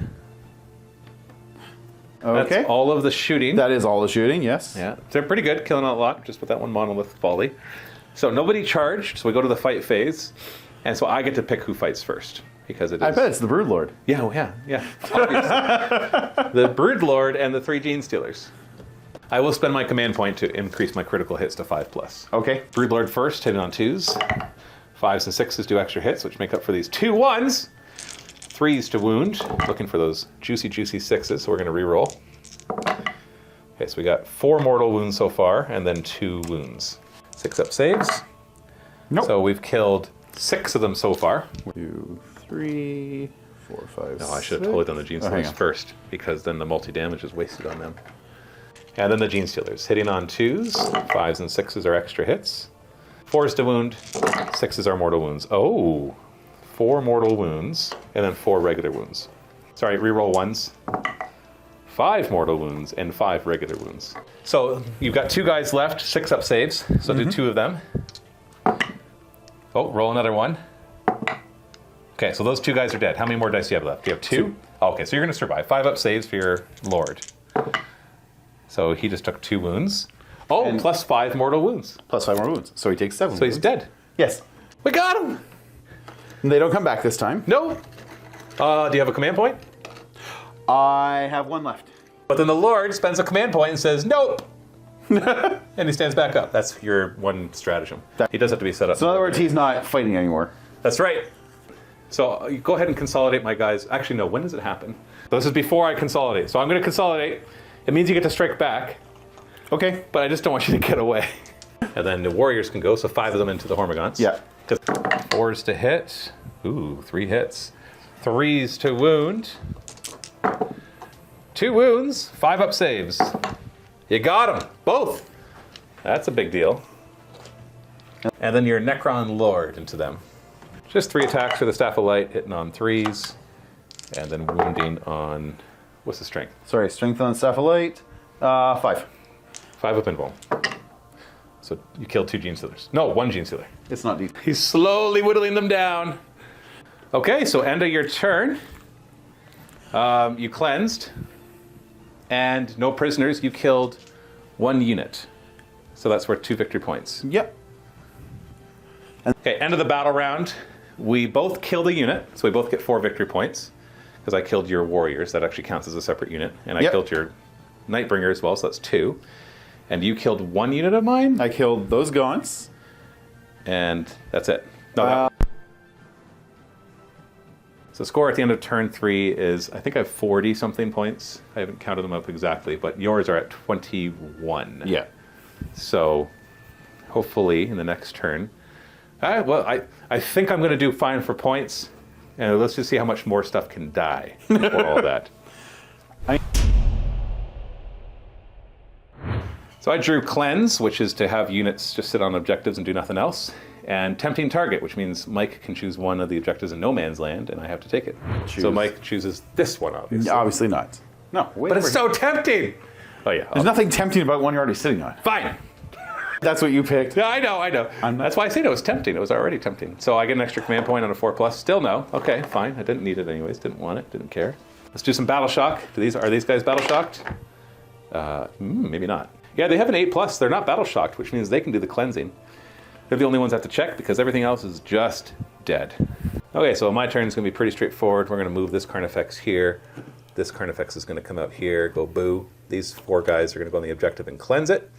Okay. That's all of the shooting. That is all the shooting, yes. Yeah, they're pretty good, killing a lot, just with that one monolith volley. So nobody charged, so we go to the fight phase, and so I get to pick who fights first, because it is... I bet it's the Broodlord. Yeah, obviously. The Broodlord and the 3 Gene Stealers. I will spend my command point to increase my critical hits to 5+. Okay. Broodlord first, hitting on 2s. 5s and 6s do extra hits, which make up for these 2 1s. 3s to wound, looking for those juicy 6s, so we're going to reroll. Okay, so we got 4 mortal wounds so far, and then 2 wounds. 6 up saves. Nope. So we've killed 6 of them so far. 2, 3, 4, 5, No, I should have totally done the Gene hang Stealers on. first, because then the multi-damage is wasted on them. And then the Gene Stealers, hitting on 2s, 5s and 6s are extra hits. 4s to wound, 6s are mortal wounds. Oh, 4 mortal wounds, and then 4 regular wounds. Sorry, reroll 1s. 5 mortal wounds and 5 regular wounds. So you've got 2 guys left, 6 up saves, so do 2 of them. Oh, roll another 1. Okay, so those 2 guys are dead. How many more dice do you have left? Do you have 2? Oh, okay, so you're going to survive. 5 up saves for your Lord. So he just took 2 wounds. Oh, And- plus 5 mortal wounds. Plus 5 more wounds. So he takes 7 So he's wounds. dead. Yes. We got him! And they don't come back this time. No. Do you have a command point? I have 1 left. But then the Lord spends a command point and says, nope! And he stands back up. That's your one stratagem. He does have to be set up. So in other words, he's not fighting anymore. That's right. So you go ahead and consolidate my guys. Actually, no, when does it happen? This is before I consolidate. So I'm going to consolidate. It means you get to strike back, Okay. but I just don't want you to get away. And then the warriors can go, so 5 of them into the Hormigons. Yeah. 4s to hit. Ooh, 3 hits. 3s to wound. 2 wounds, 5 up saves. You got them, both. That's a big deal. And then your Necron Lord into them. Just 3 attacks for the Staff of Light, hitting on 3s, and then wounding on, what's the strength? Sorry, strength on Cephalite. 5. 5 up invuln. So you killed 2 Gene Stealers. No, 1 Gene Stealer. It's not deep. He's slowly whittling them down. Okay, so end of your turn. You cleansed, and no prisoners. You killed 1 unit. So that's worth 2 victory points. Yep. Okay, end of the battle round. We both killed a unit, so we both get 4 victory points. Because I killed your warriors, that actually counts as a separate unit. And I Yep. killed your Nightbringer as well, so that's 2. And you killed 1 unit of mine? I killed those gaunts. And that's it. No, so score at the end of turn 3 is, I think I have 40 something points. I haven't counted them up exactly, but yours are at 21. Yeah. So hopefully in the next turn, I think I'm going to do fine for points, and let's just see how much more stuff can die for all that. So I drew Cleanse, which is to have units just sit on objectives and do nothing else, and Tempting Target, which means Mike can choose one of the objectives in No Man's Land, and I have to take it. So Mike chooses this one, obviously. Obviously not. No, wait. But it's so tempting! Oh yeah. There's nothing tempting about one you're already sitting on. Fine! That's what you picked. Yeah, I know. That's why I said it was tempting. It was already tempting. So I get an extra command point on a 4+. Still no. Okay, fine. I didn't need it anyways. Didn't want it. Didn't care. Let's do some Battle Shock. Are these guys Battle Shocked? Maybe not. Yeah, they have an 8+. They're not Battle Shocked, which means they can do the cleansing. They're the only ones that have to check because everything else is just dead. Okay, so my turn is going to be pretty straightforward. We're going to move this Carnifex here. This Carnifex is going to come out here, go boo. These 4 guys are going to go on the objective and cleanse it.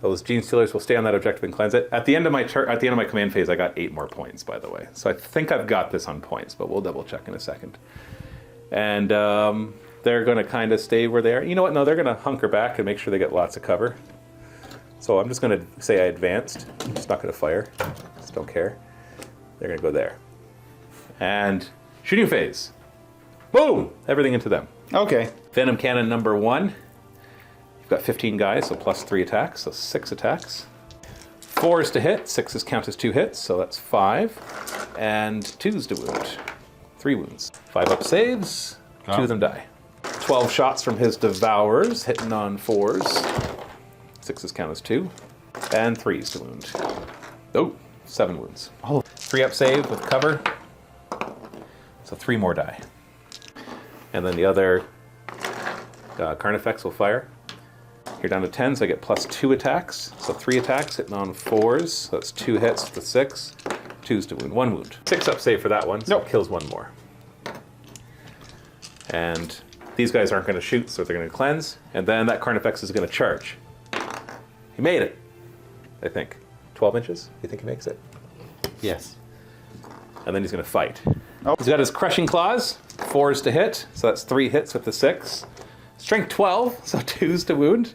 Those Gene Stealers will stay on that objective and cleanse it. At the end of my command phase, I got 8 more points, by the way. So I think I've got this on points, but we'll double check in a second. And they're going to kind of stay where they are. You know what? No, they're going to hunker back and make sure they get lots of cover. So I'm just going to say I advanced. I'm just not going to fire. Just don't care. They're going to go there. And shooting phase. Boom! Everything into them. Okay. Venom Cannon number 1. You've got 15 guys, so +3 attacks, so 6 attacks. 4s to hit, 6s count as 2 hits, so that's 5. And 2s to wound. 3 wounds. 5 up saves, 2 of them die. 12 shots from his Devourers, hitting on 4s. 6s count as 2. And 3s to wound. Oh, 7 wounds. Oh. 3 up save with cover. So 3 more die. And then the other Carnifex will fire. You're down to 10, so I get +2 attacks. So 3 attacks hitting on 4s. So that's 2 hits with 6. 2s to wound. 1 wound. 6 up save for that one, so it kills 1 more. And these guys aren't going to shoot, so they're going to cleanse. And then that Carnifex is going to charge. He made it, I think. 12 inches? You think he makes it? Yes. And then he's going to fight. Oh. He's got his Crushing Claws. 4s to hit, so that's 3 hits with the 6. Strength 12, so 2s to wound.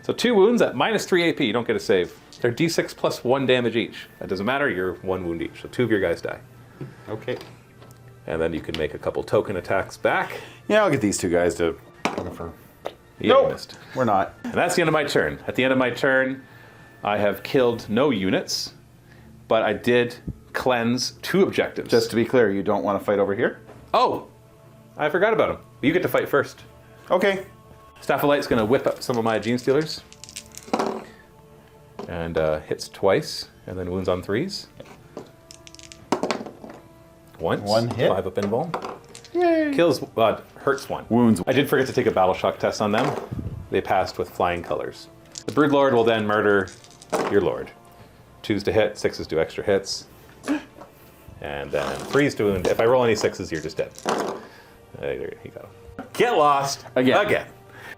So 2 wounds at -3 AP, you don't get a save. They're d6 plus 1 damage each. That doesn't matter, you're 1 wound each, so 2 of your guys die. Okay. And then you can make a couple token attacks back. Yeah, I'll get these 2 guys to go for... Yeah, you missed. We're not. And that's the end of my turn. At the end of my turn, I have killed no units, but I did cleanse 2 objectives. Just to be clear, you don't want to fight over here? Oh, I forgot about him. You get to fight first. Okay. Staphylight's going to whip up some of my Gene Stealers. And hits twice, and then wounds on 3s. Once. 1 hit. 5 up invuln. Yay. Kills, hurts 1. Wounds. I did forget to take a Battle Shock test on them. They passed with flying colors. The Broodlord will then murder your Lord. 2s to hit, 6s do extra hits. And then 3s to wound. If I roll any 6s, you're just dead. There you go. Get lost again.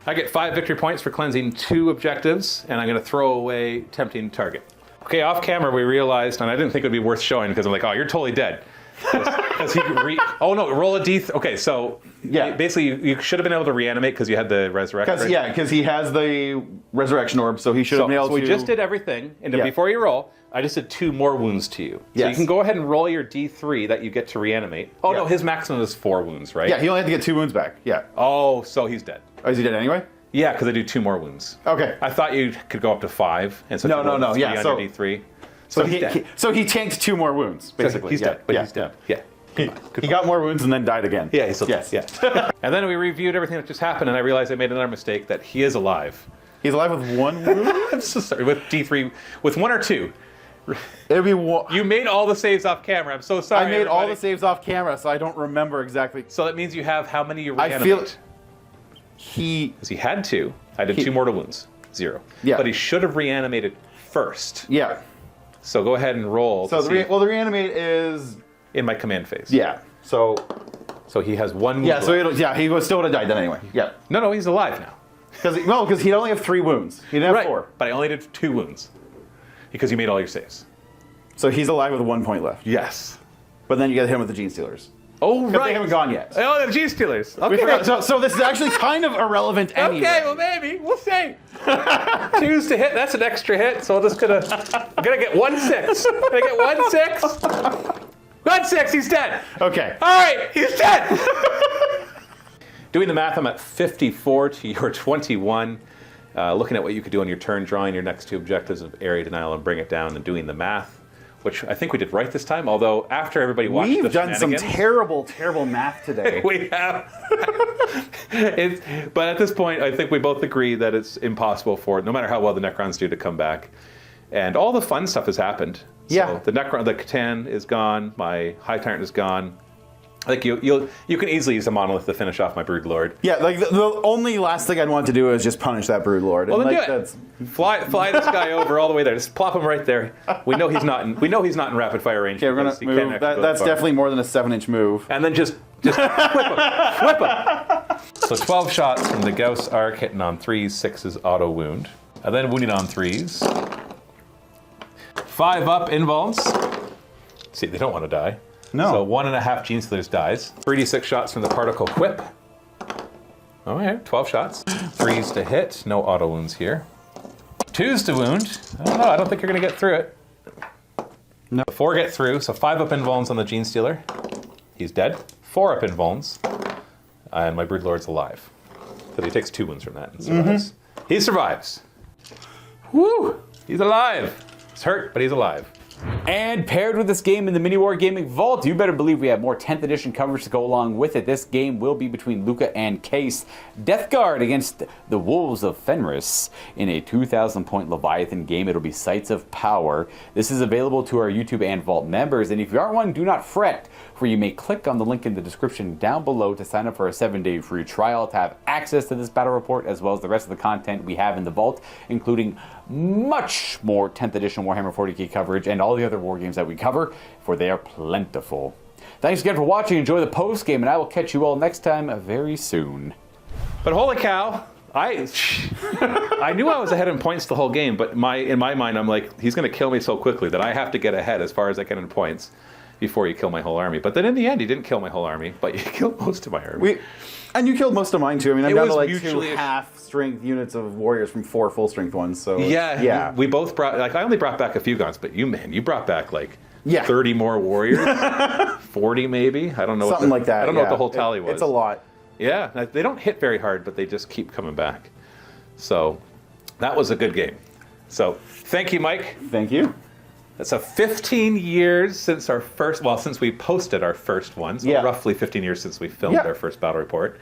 I get 5 victory points for cleansing 2 objectives, and I'm going to throw away Tempting Target. Okay, off camera we realized, and I didn't think it would be worth showing because I'm like, oh, you're totally dead. Oh no, roll a d. Okay, so yeah, basically you should have been able to reanimate because you had the resurrection. Yeah, because he has the resurrection orb, so he should have been able to. So we just did everything, and before you roll, I just did 2 more wounds to you. Yes. So you can go ahead and roll your d3 that you get to reanimate. Oh no, his maximum is 4 wounds, right? Yeah, he only had to get 2 wounds back. Yeah. Oh, so he's dead. Oh, is he dead anyway? Yeah, because I do 2 more wounds. Okay. I thought you could go up to 5, and so no. Yeah, so d3. So he tanked 2 more wounds, basically. So he's dead. But he's dead. Yeah. He got more wounds and then died again. Yeah, he's still dead. Yeah. And then we reviewed everything that just happened, and I realized I made another mistake that he is alive. He's alive with 1 wound? I'm so sorry. With D3, with 1 or 2. It'd be 1. You made all the saves off camera. I'm so sorry. I made all the saves off camera, so I don't remember exactly. So that means you have how many you reanimate? I feel because he had 2. I did 2 mortal wounds. 0. Yeah. But he should have reanimated first. Yeah. So go ahead and roll. So the reanimate is in my command phase. Yeah. So he has 1 wound. Yeah. So he still would have died then anyway. Yeah. No, he's alive now. Because he'd only have 3 wounds. He didn't have 4. But I only did 2 wounds. Because you made all your saves. So he's alive with 1 point left. Yes. But then you get him with the Gene Stealers. Oh, right. They haven't gone yet. Oh, the Gene Stealers. We Okay. forgot. So this is actually kind of irrelevant anyway. Okay, well maybe. We'll see. 2s to hit. That's an extra hit. So I'm gonna get 1/6. Gonna get 1/6. 1/6. He's dead. Okay. All right. He's dead. Doing the math, I'm at 54 to your 21. Looking at what you could do on your turn, drawing your next 2 objectives of area denial and bring it down, and doing the math, which I think we did right this time. Although after everybody watched We've the done some shenanigans- terrible math today. We have. But at this point, I think we both agree that it's impossible for, no matter how well the Necrons do, to come back. And all the fun stuff has happened. Yeah. So the Catan is gone. My High Tyrant is gone. I think you can easily use a monolith to finish off my Brood Lord. Yeah, like the only last thing I'd want to do is just punish that Brood Lord. Well, and then like, do it. Fly this guy over all the way there. Just plop him right there. We know he's not in rapid fire range. Okay, we're gonna because he can't move. actually go That's far. definitely more than a 7-inch move. And then just whip him. Whip him. So 12 shots from the Gauss arc, hitting on 3s, 6s, auto wound. And then wounding on 3s. 5 up, invulns. See, they don't want to die. No. So 1.5 Gene Stealers dies. 3d6 shots from the particle whip. All right, 12 shots. 3s to hit, no auto wounds here. 2s to wound. I don't know, I don't think you're going to get through it. No. 4 get through, so 5 up invulns on the Gene Stealer. He's dead. 4 up invulns. And my Brood Lord's alive. So he takes 2 wounds from that and survives. He survives. Woo! He's alive. He's hurt, but he's alive. And paired with this game in the MiniWarGaming Vault, you better believe we have more 10th edition coverage to go along with it. This game will be between Luca and Case. Death Guard against the Wolves of Fenris in a 2,000-point Leviathan game. It'll be Sites of Power. This is available to our YouTube and Vault members, and if you aren't one, do not fret, for you may click on the link in the description down below to sign up for a 7-day free trial to have access to this battle report, as well as the rest of the content we have in the Vault, including much more 10th edition Warhammer 40k coverage and all the other war games that we cover, for they are plentiful. Thanks again for watching. Enjoy the post game, and I will catch you all next time very soon. But holy cow, I knew I was ahead in points the whole game, but in my mind, I'm like, he's going to kill me so quickly that I have to get ahead as far as I can in points before you kill my whole army. But then in the end, you didn't kill my whole army, but you killed most of my army. And you killed most of mine too. I mean, I'm It down to was like mutually 2 half-strength units of warriors from 4 full-strength ones. So yeah. We both brought, like, I only brought back a few guns, but you brought back like Yeah. 30 more warriors, 40 maybe. I don't know. Something like that. I don't know what the whole tally was. It's a lot. Yeah, they don't hit very hard, but they just keep coming back. So that was a good game. So thank you, Mike. Thank you. That's 15 years since our first, since we posted our first one. So Yeah. roughly 15 years since we filmed our first battle report.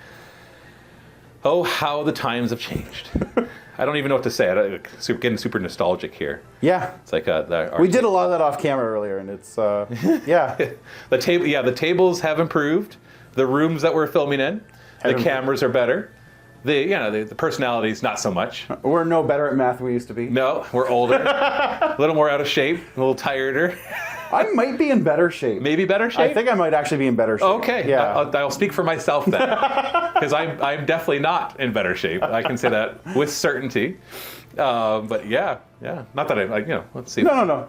Oh, how the times have changed. I don't even know what to say. I'm getting super nostalgic here. Yeah. It's like We did a lot of that off camera earlier, and it's yeah. The tables have improved. The rooms that we're filming in, the cameras are better. The personalities not so much. We're no better at math than we used to be. No, we're older, a little more out of shape, a little tireder. I might be in better shape. Maybe better shape. I think I might actually be in better shape. Okay, Yeah. I'll speak for myself then, because I'm definitely not in better shape. I can say that with certainty. But yeah, not that let's see. No.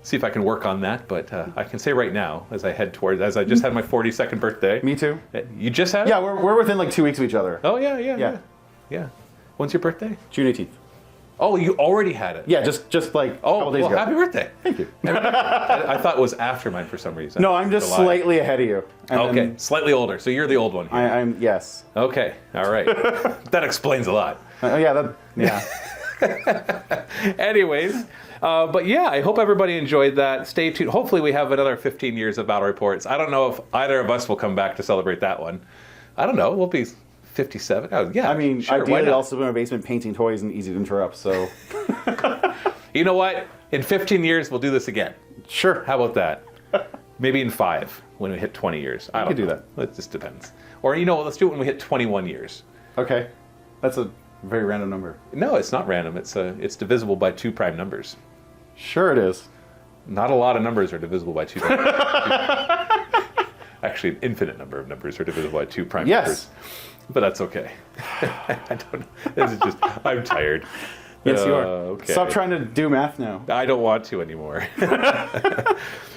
See if I can work on that, but I can say right now, as I just had my 42nd birthday. Me too. You just had it? Yeah, we're within like 2 weeks of each other. Oh yeah. When's your birthday? June 18th. Oh, you already had it. Yeah, just like a couple days ago. Happy birthday. Thank you. I thought it was after mine for some reason. No, I'm just July. slightly ahead of you. And Okay, then slightly older. So you're the old one here. I'm yes. Okay, all right. That explains a lot. Yeah. Anyways, but yeah, I hope everybody enjoyed that. Stay tuned. Hopefully we have another 15 years of battle reports. I don't know if either of us will come back to celebrate that one. I don't know. We'll be 57. Oh, yeah. I mean, sure, why ideally, not? also in my basement painting toys and easy to interrupt. So You know what? In 15 years, we'll do this again. sure. How about that? Maybe in 5 when we hit 20 years. I don't could do know. It just depends. Or let's do it when we hit 21 years. Okay, that's a very random number. No, it's not random. It's divisible by 2 prime numbers. Sure, it is. Not a lot of numbers are divisible by 2 prime numbers. Actually, an infinite number of numbers are divisible by 2 prime Yes. numbers. But that's okay. I don't know. This is just, I'm tired. Yes, you are. Okay. Stop trying to do math now. I don't want to anymore.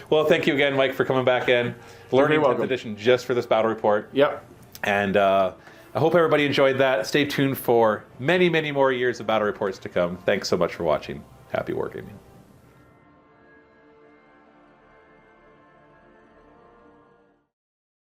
Well, thank you again, Mike, for coming back in. Learning 10th welcome. edition just for this battle report. Yep. And I hope everybody enjoyed that. Stay tuned for many, many more years of battle reports to come. Thanks so much for watching. Happy wargaming.